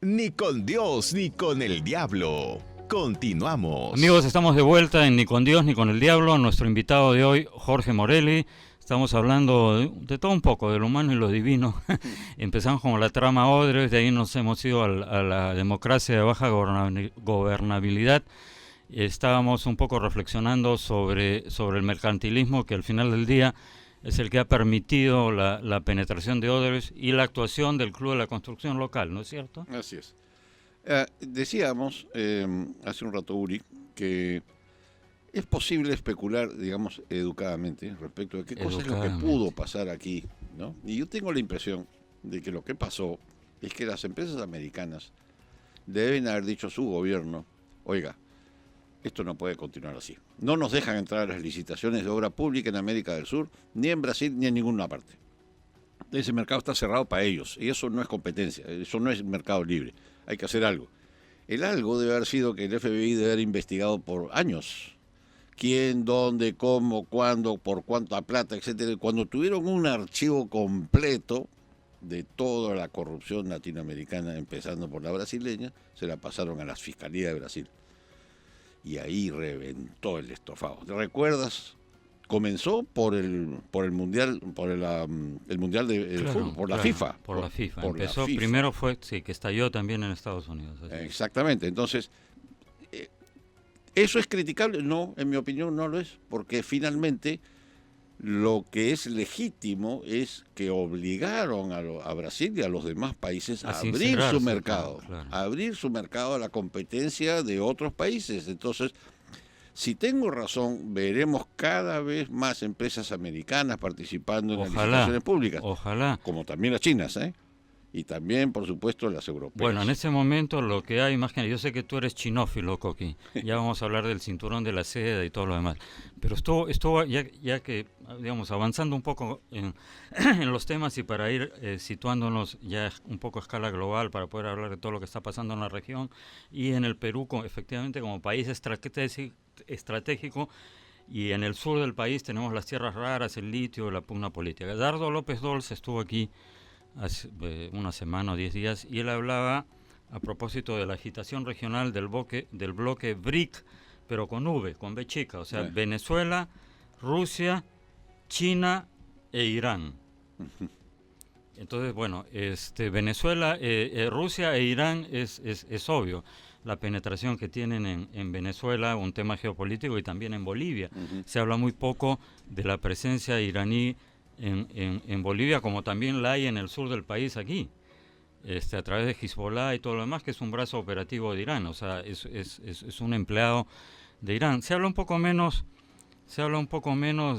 Ni con Dios, ni con el diablo. Continuamos. Amigos, estamos de vuelta en Ni con Dios ni con el Diablo. Nuestro invitado de hoy, Jorge Morelli. Estamos hablando de todo un poco, de lo humano y lo divino. Empezamos con la trama Odres, de ahí nos hemos ido a la democracia de baja gobernabilidad. Estábamos un poco reflexionando sobre el mercantilismo, que al final del día es el que ha permitido la penetración de Odres y la actuación del Club de la Construcción local, ¿no es cierto? Así es. Decíamos hace un rato, Uri, que es posible especular, digamos, educadamente respecto de qué cosa es lo que pudo pasar aquí, ¿no? Y yo tengo la impresión de que lo que pasó es que las empresas americanas deben haber dicho a su gobierno, oiga, esto no puede continuar así. No nos dejan entrar a las licitaciones de obra pública en América del Sur, ni en Brasil, ni en ninguna parte. Ese mercado está cerrado para ellos, y eso no es competencia, eso no es mercado libre. Hay que hacer algo. El algo debe haber sido que el FBI debe haber investigado por años. Quién, dónde, cómo, cuándo, por cuánta plata, etcétera. Cuando tuvieron un archivo completo de toda la corrupción latinoamericana, empezando por la brasileña, se la pasaron a la Fiscalía de Brasil. Y ahí reventó el estofado. ¿Te recuerdas comenzó por el mundial, el mundial de Claro, fútbol, por la claro, FIFA. Por la FIFA. por la Empezó, FIFA. primero fue, sí, que estalló también en Estados Unidos. Así. Exactamente. Entonces, ¿eso es criticable? No, en mi opinión no lo es, porque finalmente lo que es legítimo es que obligaron a Brasil y a los demás países a abrir sincerarse, su mercado, claro. a abrir su mercado a la competencia de otros países. Entonces, si tengo razón, veremos cada vez más empresas americanas participando en las licitaciones públicas, Ojalá. como también las chinas, y también, por supuesto, las europeas. Bueno, en ese momento lo que hay, más que yo sé que tú eres chinófilo, Coqui, ya vamos a hablar del cinturón de la seda y todo lo demás, pero estuvo ya que, digamos, avanzando un poco en los temas y para ir situándonos ya un poco a escala global para poder hablar de todo lo que está pasando en la región y en el Perú, efectivamente, como país estratégico, y en el sur del país tenemos las tierras raras, el litio, la pugna política. Dardo López Dols estuvo aquí hace una semana o 10 días y él hablaba a propósito de la agitación regional del bloque BRIC, pero con V, con B chica, o sea, Venezuela, Rusia, China e Irán. Entonces, bueno, Venezuela, Rusia e Irán es obvio. La penetración que tienen en Venezuela, un tema geopolítico, y también en Bolivia. Se habla muy poco de la presencia iraní en Bolivia, como también la hay en el sur del país aquí, a través de Hezbollah y todo lo demás, que es un brazo operativo de Irán, o sea, es un empleado de Irán. Se habla un poco menos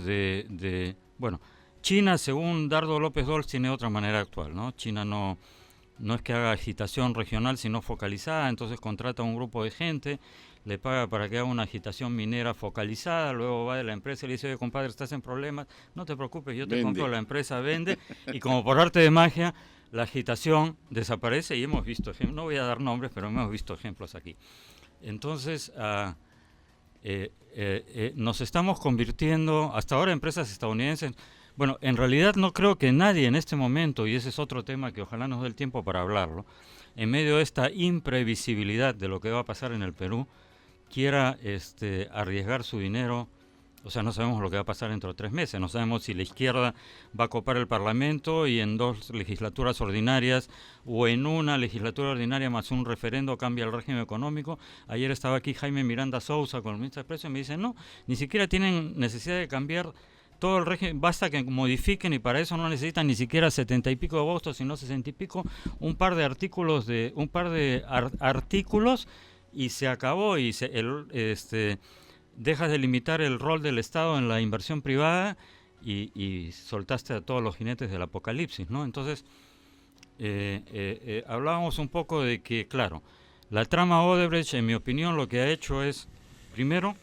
de bueno, China, según Dardo López Dols, tiene otra manera de actuar, ¿no? China no es que haga agitación regional, sino focalizada, entonces contrata a un grupo de gente, le paga para que haga una agitación minera focalizada, luego va de la empresa y le dice, oye, compadre, estás en problemas, no te preocupes, yo te compro, la empresa vende, y como por arte de magia, la agitación desaparece, y hemos visto ejemplos, no voy a dar nombres, pero hemos visto ejemplos aquí. Entonces, nos estamos convirtiendo, hasta ahora empresas estadounidenses. Bueno, en realidad no creo que nadie en este momento, y ese es otro tema que ojalá nos dé el tiempo para hablarlo, en medio de esta imprevisibilidad de lo que va a pasar en el Perú, quiera arriesgar su dinero. O sea, no sabemos lo que va a pasar dentro de 3 meses, no sabemos si la izquierda va a copar el Parlamento y en 2 legislaturas ordinarias o en una legislatura ordinaria más un referendo cambia el régimen económico. Ayer estaba aquí Jaime Miranda Sousa con el ministro de Expresión y me dice, no, ni siquiera tienen necesidad de cambiar todo el régimen, basta que modifiquen y para eso no necesitan ni siquiera 70 y pico de votos, sino 60 y pico, un par de artículos y se acabó y dejas de limitar el rol del Estado en la inversión privada y soltaste a todos los jinetes del apocalipsis, ¿no? Entonces, hablábamos un poco de que, claro, la trama Odebrecht, en mi opinión, lo que ha hecho es, primero,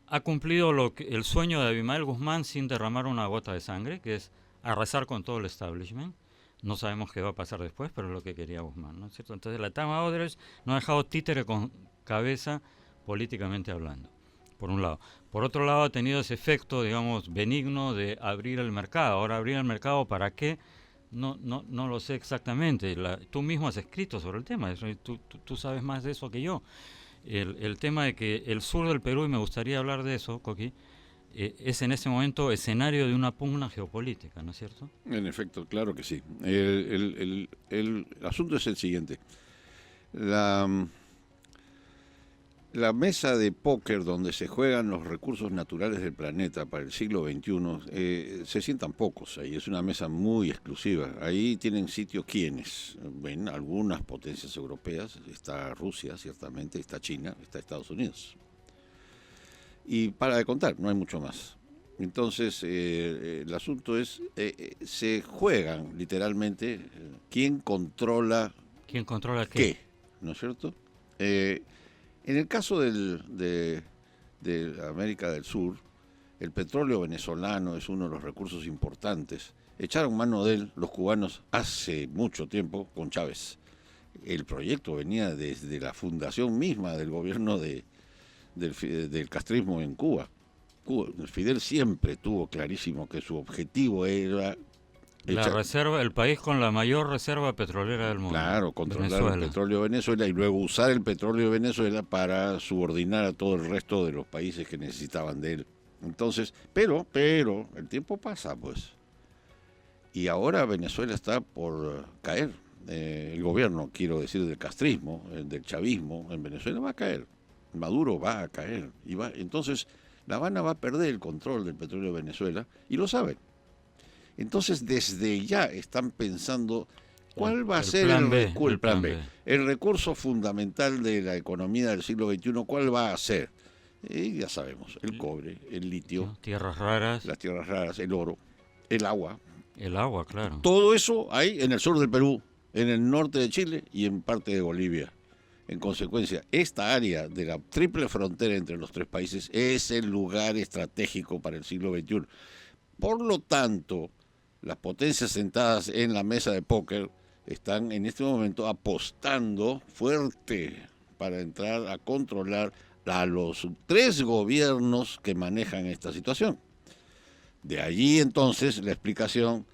ha cumplido el sueño de Abimael Guzmán sin derramar una gota de sangre, que es arrasar con todo el establishment. No sabemos qué va a pasar después, pero es lo que quería Guzmán, ¿no es cierto? Entonces la trama Odebrecht no ha dejado títere con cabeza políticamente hablando, por un lado. Por otro lado, ha tenido ese efecto, digamos, benigno de abrir el mercado. Ahora, ¿abrir el mercado para qué? No lo sé exactamente. Tú mismo has escrito sobre el tema, tú sabes más de eso que yo. El tema de que el sur del Perú, y me gustaría hablar de eso, Coqui, es en ese momento escenario de una pugna geopolítica, ¿no es cierto? En efecto, claro que sí. El asunto es el siguiente. La mesa de póker donde se juegan los recursos naturales del planeta para el siglo XXI, se sientan pocos ahí, es una mesa muy exclusiva. Ahí tienen sitio quienes, ven, algunas potencias europeas, está Rusia ciertamente, está China, está Estados Unidos. Y para de contar, no hay mucho más. Entonces, el asunto es, se juegan literalmente quién controla qué, ¿no es cierto? En el caso de América del Sur, el petróleo venezolano es uno de los recursos importantes. Echaron mano de él los cubanos hace mucho tiempo con Chávez. El proyecto venía desde la fundación misma del gobierno del castrismo en Cuba. Fidel siempre tuvo clarísimo que su objetivo era el país con la mayor reserva petrolera del mundo. Claro, controlar el petróleo de Venezuela y luego usar el petróleo de Venezuela para subordinar a todo el resto de los países que necesitaban de él Entonces, pero, el tiempo pasa, pues. Y ahora Venezuela está por caer. El gobierno, quiero decir, del castrismo, del chavismo, en Venezuela va a caer. Maduro va a caer. Entonces, La Habana va a perder el control del petróleo de Venezuela y lo saben. Entonces, desde ya están pensando cuál va a ser el plan B. El recurso fundamental de la economía del siglo XXI, ¿cuál va a ser? Ya sabemos, el cobre, el litio, tierras raras, las tierras raras, el oro, el agua. El agua, claro. Todo eso hay en el sur del Perú, en el norte de Chile y en parte de Bolivia. En consecuencia, esta área de la triple frontera entre los tres países es el lugar estratégico para el siglo XXI. Por lo tanto, las potencias sentadas en la mesa de póker están en este momento apostando fuerte para entrar a controlar a los tres gobiernos que manejan esta situación. De allí entonces la explicación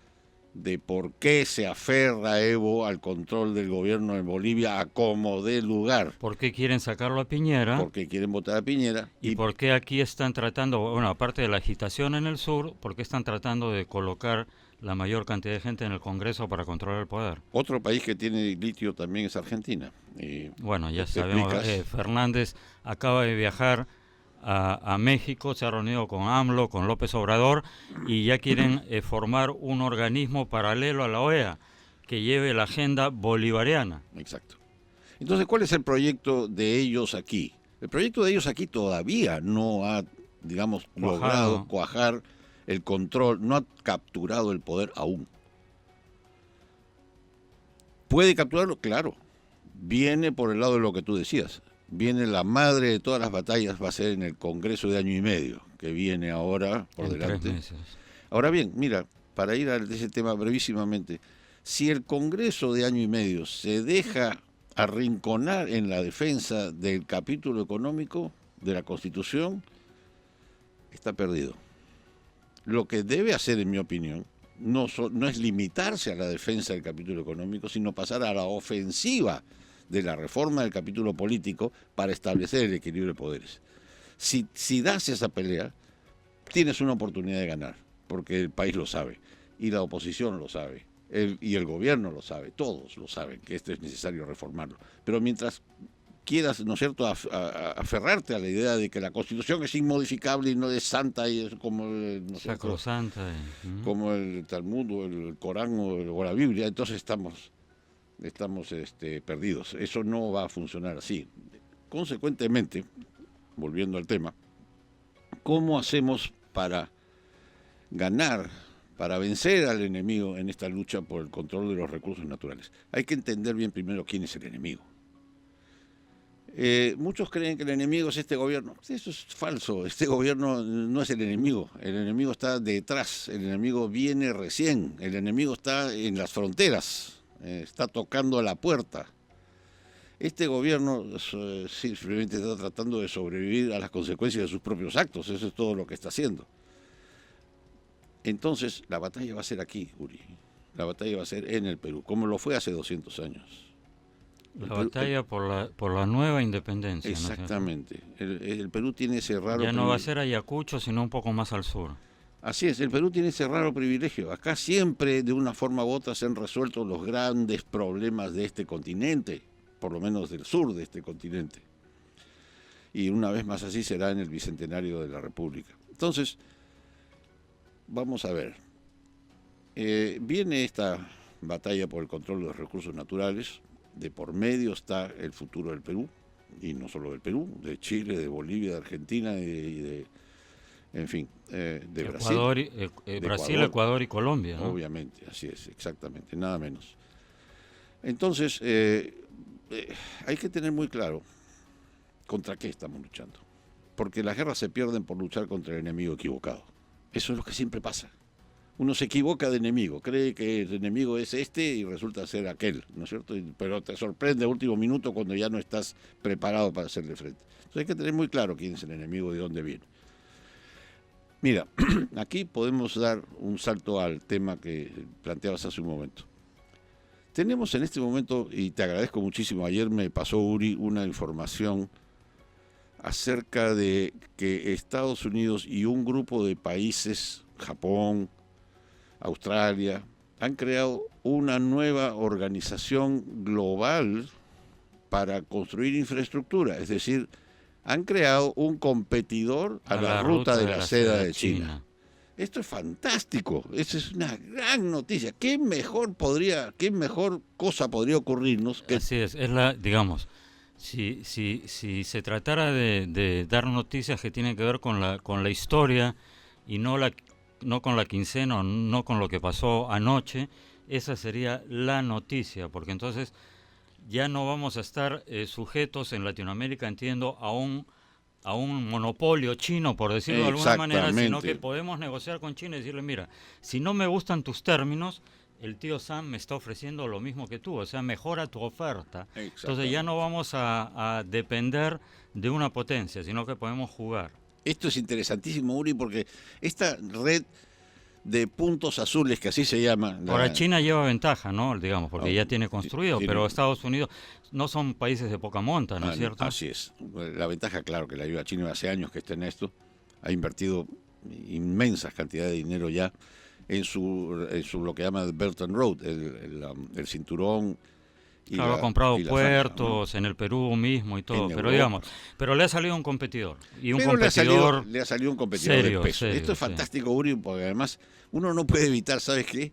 de por qué se aferra Evo al control del gobierno en Bolivia a como dé lugar. ¿Por qué quieren sacarlo a Piñera? Porque quieren votar a Piñera. ¿Y por qué aquí están tratando, bueno, aparte de la agitación en el sur, por qué están tratando de colocar la mayor cantidad de gente en el Congreso para controlar el poder? Otro país que tiene litio también es Argentina. Bueno, ya sabemos, Fernández acaba de viajar a México, se ha reunido con AMLO, con López Obrador, y ya quieren formar un organismo paralelo a la OEA que lleve la agenda bolivariana. Exacto. Entonces, ¿cuál es el proyecto de ellos aquí? El proyecto de ellos aquí todavía no ha, digamos, logrado cuajar el control, no ha capturado el poder aún. ¿Puede capturarlo? Claro. Viene por el lado de lo que tú decías. Viene la madre de todas las batallas, va a ser en el Congreso de año y medio, que viene ahora por delante. 3 meses. Ahora bien, mira, para ir a ese tema brevísimamente, si el Congreso de año y medio se deja arrinconar en la defensa del capítulo económico de la Constitución, está perdido. Lo que debe hacer, en mi opinión, no es limitarse a la defensa del capítulo económico, sino pasar a la ofensiva de la reforma del capítulo político para establecer el equilibrio de poderes. Si das esa pelea, tienes una oportunidad de ganar, porque el país lo sabe, y la oposición lo sabe, y el gobierno lo sabe, todos lo saben, que esto es necesario reformarlo. Pero mientras quieras, ¿no es cierto?, aferrarte a la idea de que la Constitución es inmodificable y no es santa y es como sacrosanta, como el Talmud o el Corán o la Biblia, entonces estamos perdidos. Eso no va a funcionar así. Consecuentemente, volviendo al tema, ¿cómo hacemos para ganar, para vencer al enemigo en esta lucha por el control de los recursos naturales? Hay que entender bien primero quién es el enemigo. Muchos creen que el enemigo es este gobierno. Eso es falso. Este gobierno no es el enemigo. El enemigo está detrás. El enemigo viene recién. El enemigo está en las fronteras. Está tocando la puerta. Este gobierno simplemente está tratando de sobrevivir a las consecuencias de sus propios actos. Eso es todo lo que está haciendo. Entonces, la batalla va a ser aquí, Uri. La batalla va a ser en el Perú, como lo fue hace 200 años. La batalla por la nueva independencia. Exactamente. El Perú tiene ese raro... Ya no va a ser Ayacucho, sino un poco más al sur. Así es, el Perú tiene ese raro privilegio. Acá siempre, de una forma u otra, se han resuelto los grandes problemas de este continente, por lo menos del sur de este continente. Y una vez más así será en el Bicentenario de la República. Entonces, vamos a ver. Viene esta batalla por el control de los recursos naturales. De por medio está el futuro del Perú, y no solo del Perú, de Chile, de Bolivia, de Argentina y en fin, de Brasil. Brasil, Ecuador y Colombia, ¿no? Obviamente, así es, exactamente, nada menos. Entonces, hay que tener muy claro contra qué estamos luchando. Porque las guerras se pierden por luchar contra el enemigo equivocado. Eso es lo que siempre pasa. Uno se equivoca de enemigo, cree que el enemigo es este y resulta ser aquel, ¿no es cierto? Pero te sorprende a último minuto cuando ya no estás preparado para hacerle frente. Entonces hay que tener muy claro quién es el enemigo y de dónde viene. Mira, aquí podemos dar un salto al tema que planteabas hace un momento. Tenemos en este momento, y te agradezco muchísimo, ayer me pasó Uri una información acerca de que Estados Unidos y un grupo de países, Japón, Australia, han creado una nueva organización global para construir infraestructura, es decir, han creado un competidor a la ruta de la seda de China. Esto es fantástico, esa es una gran noticia. ¿Qué mejor cosa podría ocurrirnos? Así es digamos, si se tratara de dar noticias que tienen que ver con la historia y no con la quincena o no con lo que pasó anoche, esa sería la noticia, porque entonces ya no vamos a estar sujetos en Latinoamérica, entiendo, a un monopolio chino, por decirlo de alguna manera, sino que podemos negociar con China y decirle, mira, si no me gustan tus términos, el tío Sam me está ofreciendo lo mismo que tú, o sea, mejora tu oferta. Entonces ya no vamos a depender de una potencia, sino que podemos jugar. Esto es interesantísimo, Uri, porque esta red de puntos azules, que así se llama. Ahora China lleva ventaja, ¿no? Digamos, porque ya tiene construido, pero Estados Unidos no son países de poca monta, ¿no es cierto? Así es. La ventaja, claro, que la lleva China hace años que está en esto. Ha invertido inmensas cantidades de dinero ya en su lo que llama el Belt and Road, el cinturón. Claro, ha comprado puertos en el Perú mismo y todo, pero digamos, le ha salido un competidor. Y un competidor le ha salido un competidor de peso. Esto es fantástico, Uri, porque además uno no puede evitar, ¿sabes qué?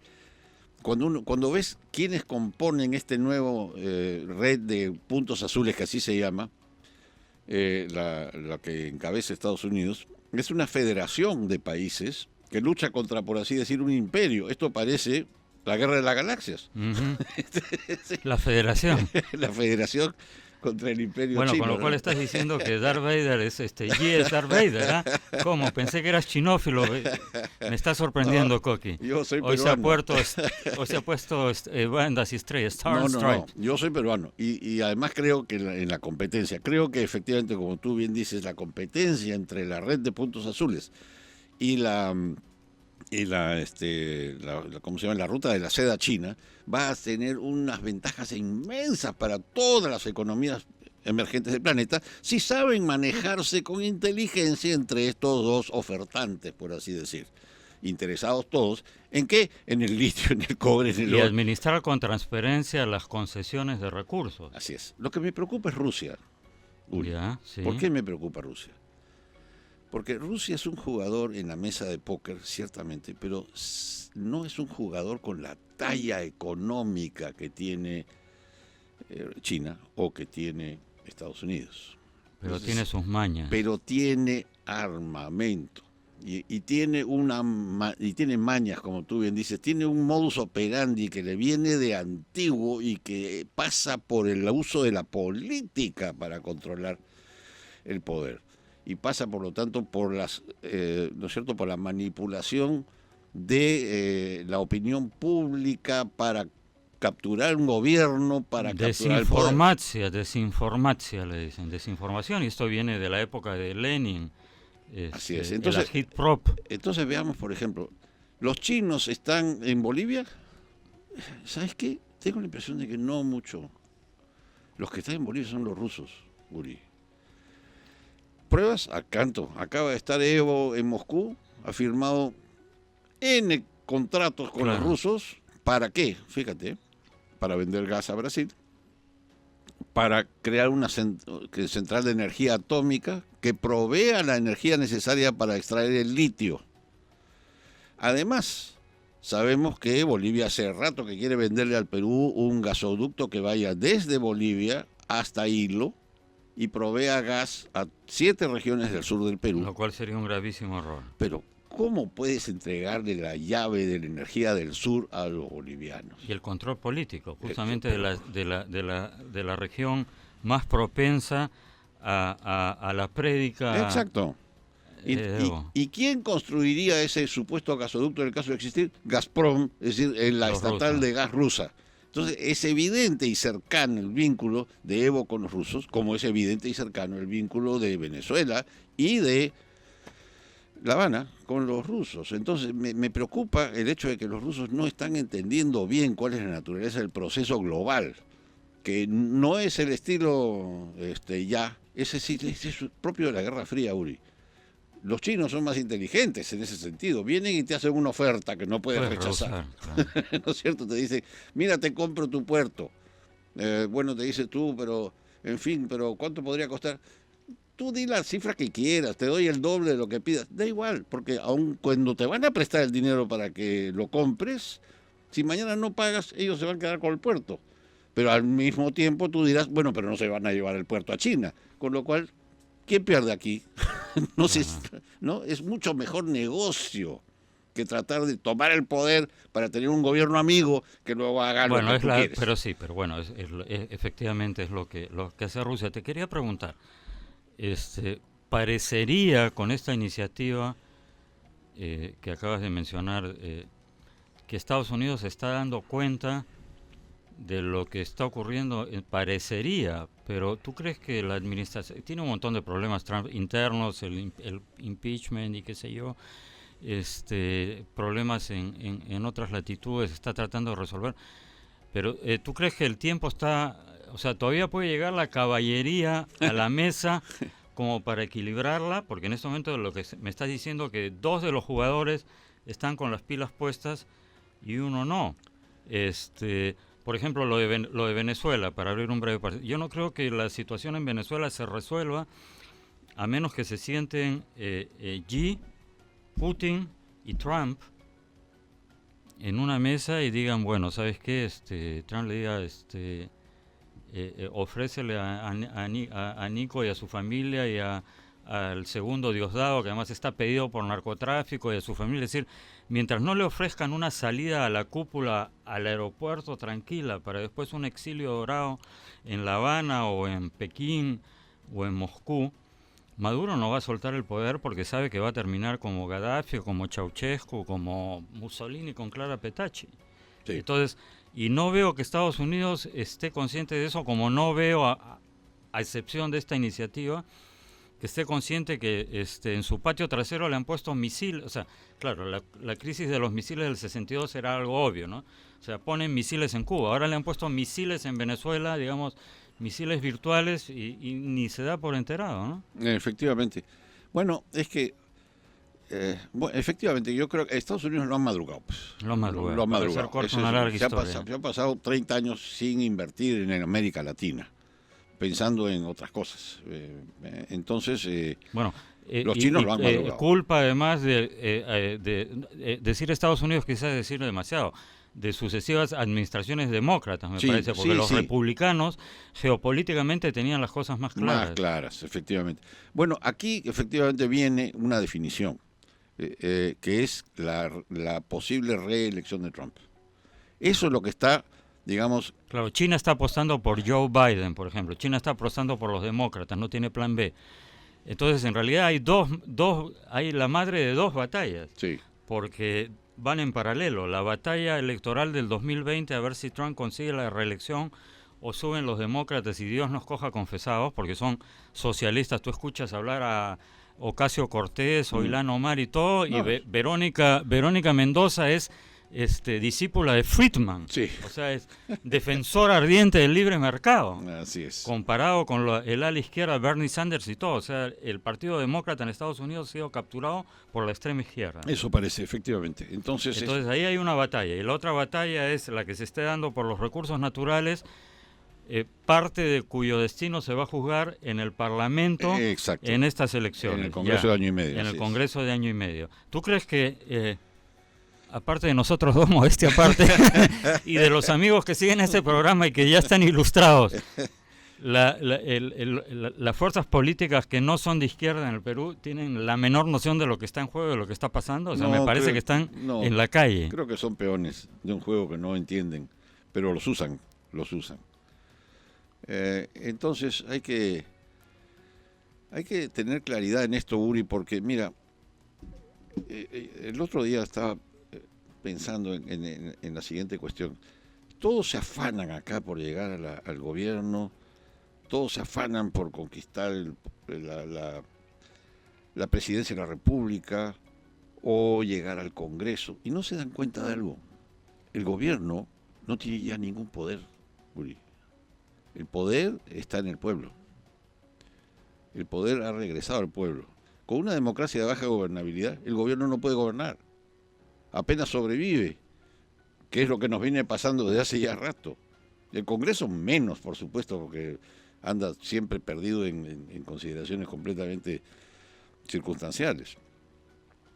Cuando ves quiénes componen este nuevo red de puntos azules, que así se llama, la que encabeza Estados Unidos, es una federación de países que lucha contra, por así decir, un imperio. Esto parece la guerra de las galaxias. Uh-huh. La federación. La federación contra el imperio chino. Bueno, con lo cual estás diciendo que Darth Vader es es Darth Vader, ¿ah? ¿Cómo? Pensé que eras chinófilo. Me está sorprendiendo, Coqui. Yo soy peruano. Hoy se ha puesto bandas y estrellas, Star and Stripes. No, yo soy peruano. Y además creo que en la competencia, creo que efectivamente, como tú bien dices, la competencia entre la red de puntos azules y ¿cómo se llama? La ruta de la seda china va a tener unas ventajas inmensas para todas las economías emergentes del planeta si saben manejarse con inteligencia entre estos dos ofertantes, por así decir. Interesados todos, ¿en qué? En el litio, en el cobre, en el oro. Y administrar con transparencia las concesiones de recursos. Así es. Lo que me preocupa es Rusia. Ya, sí. ¿Por qué me preocupa Rusia? Porque Rusia es un jugador en la mesa de póker, ciertamente, pero no es un jugador con la talla económica que tiene China o que tiene Estados Unidos. Pero entonces, tiene sus mañas. Pero tiene armamento y tiene tiene mañas, como tú bien dices. Tiene un modus operandi que le viene de antiguo y que pasa por el uso de la política para controlar el poder. Y pasa, por lo tanto, por ¿no es cierto?, por la manipulación de la opinión pública para capturar un gobierno, para capturar el poder. Desinformacia, le dicen, desinformación, y esto viene de la época de Lenin. Así es. Entonces, entonces veamos, por ejemplo, ¿los chinos están en Bolivia? ¿Sabes qué? Tengo la impresión de que no mucho. Los que están en Bolivia son los rusos, Uri. Pruebas a canto. Acaba de estar Evo en Moscú, ha firmado N contratos con los rusos. ¿Para qué? Fíjate, para vender gas a Brasil, para crear una central de energía atómica que provea la energía necesaria para extraer el litio. Además, sabemos que Bolivia hace rato que quiere venderle al Perú un gasoducto que vaya desde Bolivia hasta Hilo y provea gas a 7 regiones del sur del Perú. Lo cual sería un gravísimo error. Pero, ¿cómo puedes entregarle la llave de la energía del sur a los bolivianos? Y el control político, justamente de la región más propensa a la prédica. Exacto. ¿Y quién construiría ese supuesto gasoducto en el caso de existir? Gazprom, es decir, la estatal de gas rusa. Entonces, es evidente y cercano el vínculo de Evo con los rusos, como es evidente y cercano el vínculo de Venezuela y de La Habana con los rusos. Entonces, me preocupa el hecho de que los rusos no están entendiendo bien cuál es la naturaleza del proceso global, que no es el estilo ya ese es propio de la Guerra Fría, Uri. Los chinos son más inteligentes en ese sentido. Vienen y te hacen una oferta que no puedes rechazar. Claro. ¿No es cierto? Te dicen, mira, te compro tu puerto. Bueno, te dices tú, pero, en fin, pero ¿cuánto podría costar? Tú di la cifra que quieras, te doy el doble de lo que pidas. Da igual, porque aun cuando te van a prestar el dinero para que lo compres, si mañana no pagas, ellos se van a quedar con el puerto. Pero al mismo tiempo tú dirás, bueno, pero no se van a llevar el puerto a China. Con lo cual, ¿quién pierde aquí? No sé, ¿no? Es mucho mejor negocio que tratar de tomar el poder para tener un gobierno amigo que luego haga lo que tú quieres. Pero sí, pero bueno, efectivamente es lo que hace Rusia. Te quería preguntar, parecería con esta iniciativa que acabas de mencionar, que Estados Unidos se está dando cuenta de lo que está ocurriendo, parecería, pero ¿tú crees que la administración tiene un montón de problemas internos, el impeachment y qué sé yo, problemas en otras latitudes, está tratando de resolver, pero ¿tú crees que el tiempo está, o sea, todavía puede llegar la caballería a la mesa como para equilibrarla? Porque en este momento lo que me estás diciendo que 2 de los jugadores están con las pilas puestas y uno no. Por ejemplo, lo de Venezuela, para abrir un breve paréntesis. Yo no creo que la situación en Venezuela se resuelva a menos que se sienten Xi, Putin y Trump en una mesa y digan, bueno, ¿sabes qué? Trump le diga, ofrécele a Nico y a su familia y al segundo Diosdado, que además está pedido por narcotráfico, y a su familia, es decir, mientras no le ofrezcan una salida a la cúpula al aeropuerto tranquila para después un exilio dorado en La Habana o en Pekín o en Moscú, Maduro no va a soltar el poder porque sabe que va a terminar como Gaddafi, como Ceausescu, como Mussolini con Clara Petacci. Sí. Entonces, y no veo que Estados Unidos esté consciente de eso, como no veo, a excepción de esta iniciativa, que esté consciente que en su patio trasero le han puesto misiles. O sea, claro, la crisis de los misiles del 62 era algo obvio, ¿no? O sea, ponen misiles en Cuba, ahora le han puesto misiles en Venezuela, digamos, misiles virtuales, y ni se da por enterado, ¿no? Efectivamente. Bueno, es que, efectivamente, yo creo que Estados Unidos lo han madrugado. Pues. Lo han madrugado. Lo han madrugado. Se han pasado 30 años sin invertir en América Latina, pensando en otras cosas. Entonces, bueno, los chinos lo han madrugado. Culpa además de decir Estados Unidos, quizás decir demasiado, de sucesivas administraciones demócratas, me parece, porque los republicanos geopolíticamente tenían las cosas más claras. Más claras, efectivamente. Bueno, aquí efectivamente viene una definición, que es la posible reelección de Trump. Eso es lo que está, digamos... Claro, China está apostando por Joe Biden, por ejemplo. China está apostando por los demócratas, no tiene plan B. Entonces, en realidad hay la madre de 2 batallas. Sí. Porque van en paralelo. La batalla electoral del 2020, a ver si Trump consigue la reelección o suben los demócratas y Dios nos coja confesados, porque son socialistas. Tú escuchas hablar a Ocasio Cortés o Ilhan Omar y todo, no. Y Verónica Mendoza es discípula de Friedman. Sí. O sea, es defensor ardiente del libre mercado. Así es. Comparado con el ala izquierda, Bernie Sanders y todo. O sea, el Partido Demócrata en Estados Unidos ha sido capturado por la extrema izquierda. Eso parece, efectivamente. Entonces ahí hay una batalla. Y la otra batalla es la que se esté dando por los recursos naturales, parte de cuyo destino se va a juzgar en el Parlamento en estas elecciones. En el Congreso de año y medio. En el Congreso de año y medio. ¿Tú crees que... aparte de nosotros dos, modestia aparte, y de los amigos que siguen este programa y que ya están ilustrados, las fuerzas políticas que no son de izquierda en el Perú tienen la menor noción de lo que está en juego, de lo que está pasando? O sea, me parece que están en la calle. Creo que son peones de un juego que no entienden, pero los usan. Entonces hay que tener claridad en esto, Uri, porque mira, el otro día estaba pensando en la siguiente cuestión. Todos se afanan acá por llegar al gobierno, todos se afanan por conquistar la presidencia de la República o llegar al Congreso, y no se dan cuenta de algo. El gobierno no tiene ya ningún poder, Uri. El poder está en el pueblo. El poder ha regresado al pueblo. Con una democracia de baja gobernabilidad, el gobierno no puede gobernar. Apenas sobrevive, que es lo que nos viene pasando desde hace ya rato. El Congreso menos, por supuesto, porque anda siempre perdido en consideraciones completamente circunstanciales.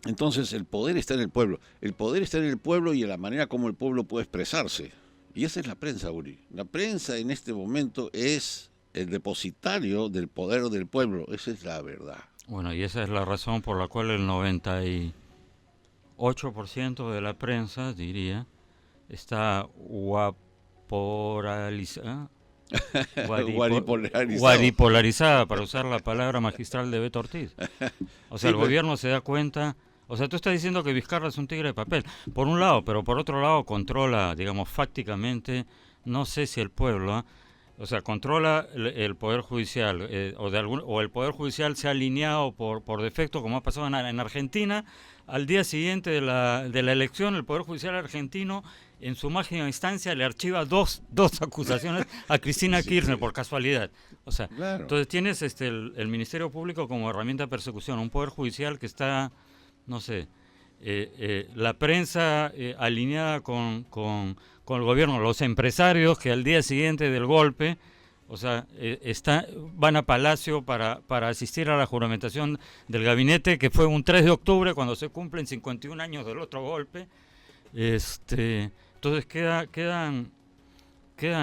Entonces el poder está en el pueblo. El poder está en el pueblo y en la manera como el pueblo puede expresarse. Y esa es la prensa, Uri. La prensa en este momento es el depositario del poder del pueblo. Esa es la verdad. Bueno, y esa es la razón por la cual el 98% de la prensa, diría, está guaripolarizada, para usar la palabra magistral de Beto Ortiz. O sea, el gobierno se da cuenta. O sea, tú estás diciendo que Vizcarra es un tigre de papel, por un lado, pero por otro lado controla, digamos, fácticamente, no sé si el pueblo, o sea, controla el Poder Judicial, o el Poder Judicial se ha alineado por defecto, como ha pasado en Argentina. Al día siguiente de la elección, el Poder Judicial argentino, en su máxima instancia, le archiva dos acusaciones a Cristina Kirchner, por casualidad. O sea, claro. Entonces tienes el Ministerio Público como herramienta de persecución, un Poder Judicial que está, no sé, la prensa alineada con el gobierno, los empresarios que al día siguiente del golpe, o sea, van a Palacio para asistir a la juramentación del gabinete, que fue un 3 de octubre, cuando se cumplen 51 años del otro golpe. Entonces quedan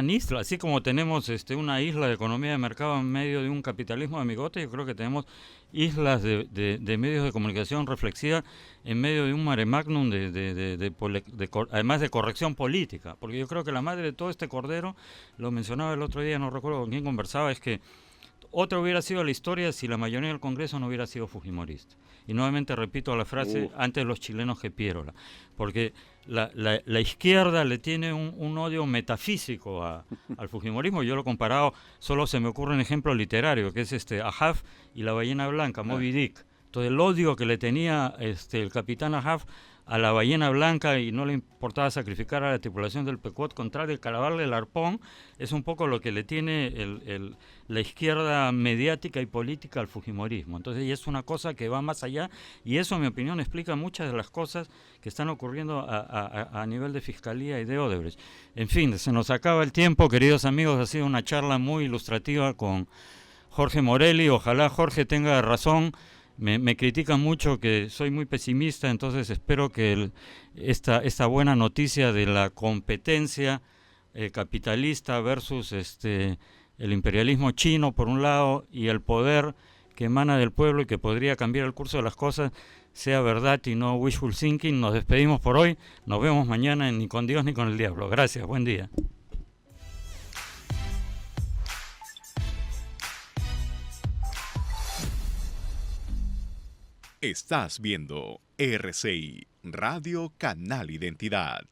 islas, así como tenemos una isla de economía de mercado en medio de un capitalismo de amigote, yo creo que tenemos islas de medios de comunicación reflexiva en medio de un mare magnum además de corrección política, porque yo creo que la madre de todo este cordero, lo mencionaba el otro día, no recuerdo con quién conversaba, es que otra hubiera sido la historia si la mayoría del Congreso no hubiera sido fujimorista. Y nuevamente repito la frase, antes los chilenos que Piérola, porque la izquierda le tiene un odio metafísico al fujimorismo. Yo lo he comparado, solo se me ocurre un ejemplo literario, que es Ahab y la ballena blanca, Moby Dick. Entonces el odio que le tenía el capitán Ahab a la ballena blanca y no le importaba sacrificar a la tripulación del Pequot contra el clavarle el arpón, es un poco lo que le tiene la izquierda mediática y política al fujimorismo. Entonces, y es una cosa que va más allá, y eso, en mi opinión, explica muchas de las cosas que están ocurriendo a nivel de Fiscalía y de Odebrecht. En fin, se nos acaba el tiempo, queridos amigos, ha sido una charla muy ilustrativa con Jorge Morelli. Ojalá Jorge tenga razón. Me critican mucho que soy muy pesimista, entonces espero que esta buena noticia de la competencia capitalista versus el imperialismo chino por un lado y el poder que emana del pueblo y que podría cambiar el curso de las cosas sea verdad y no wishful thinking. Nos despedimos por hoy, nos vemos mañana en Ni con Dios ni con el Diablo. Gracias, buen día. Estás viendo RCI, Radio Canal Identidad.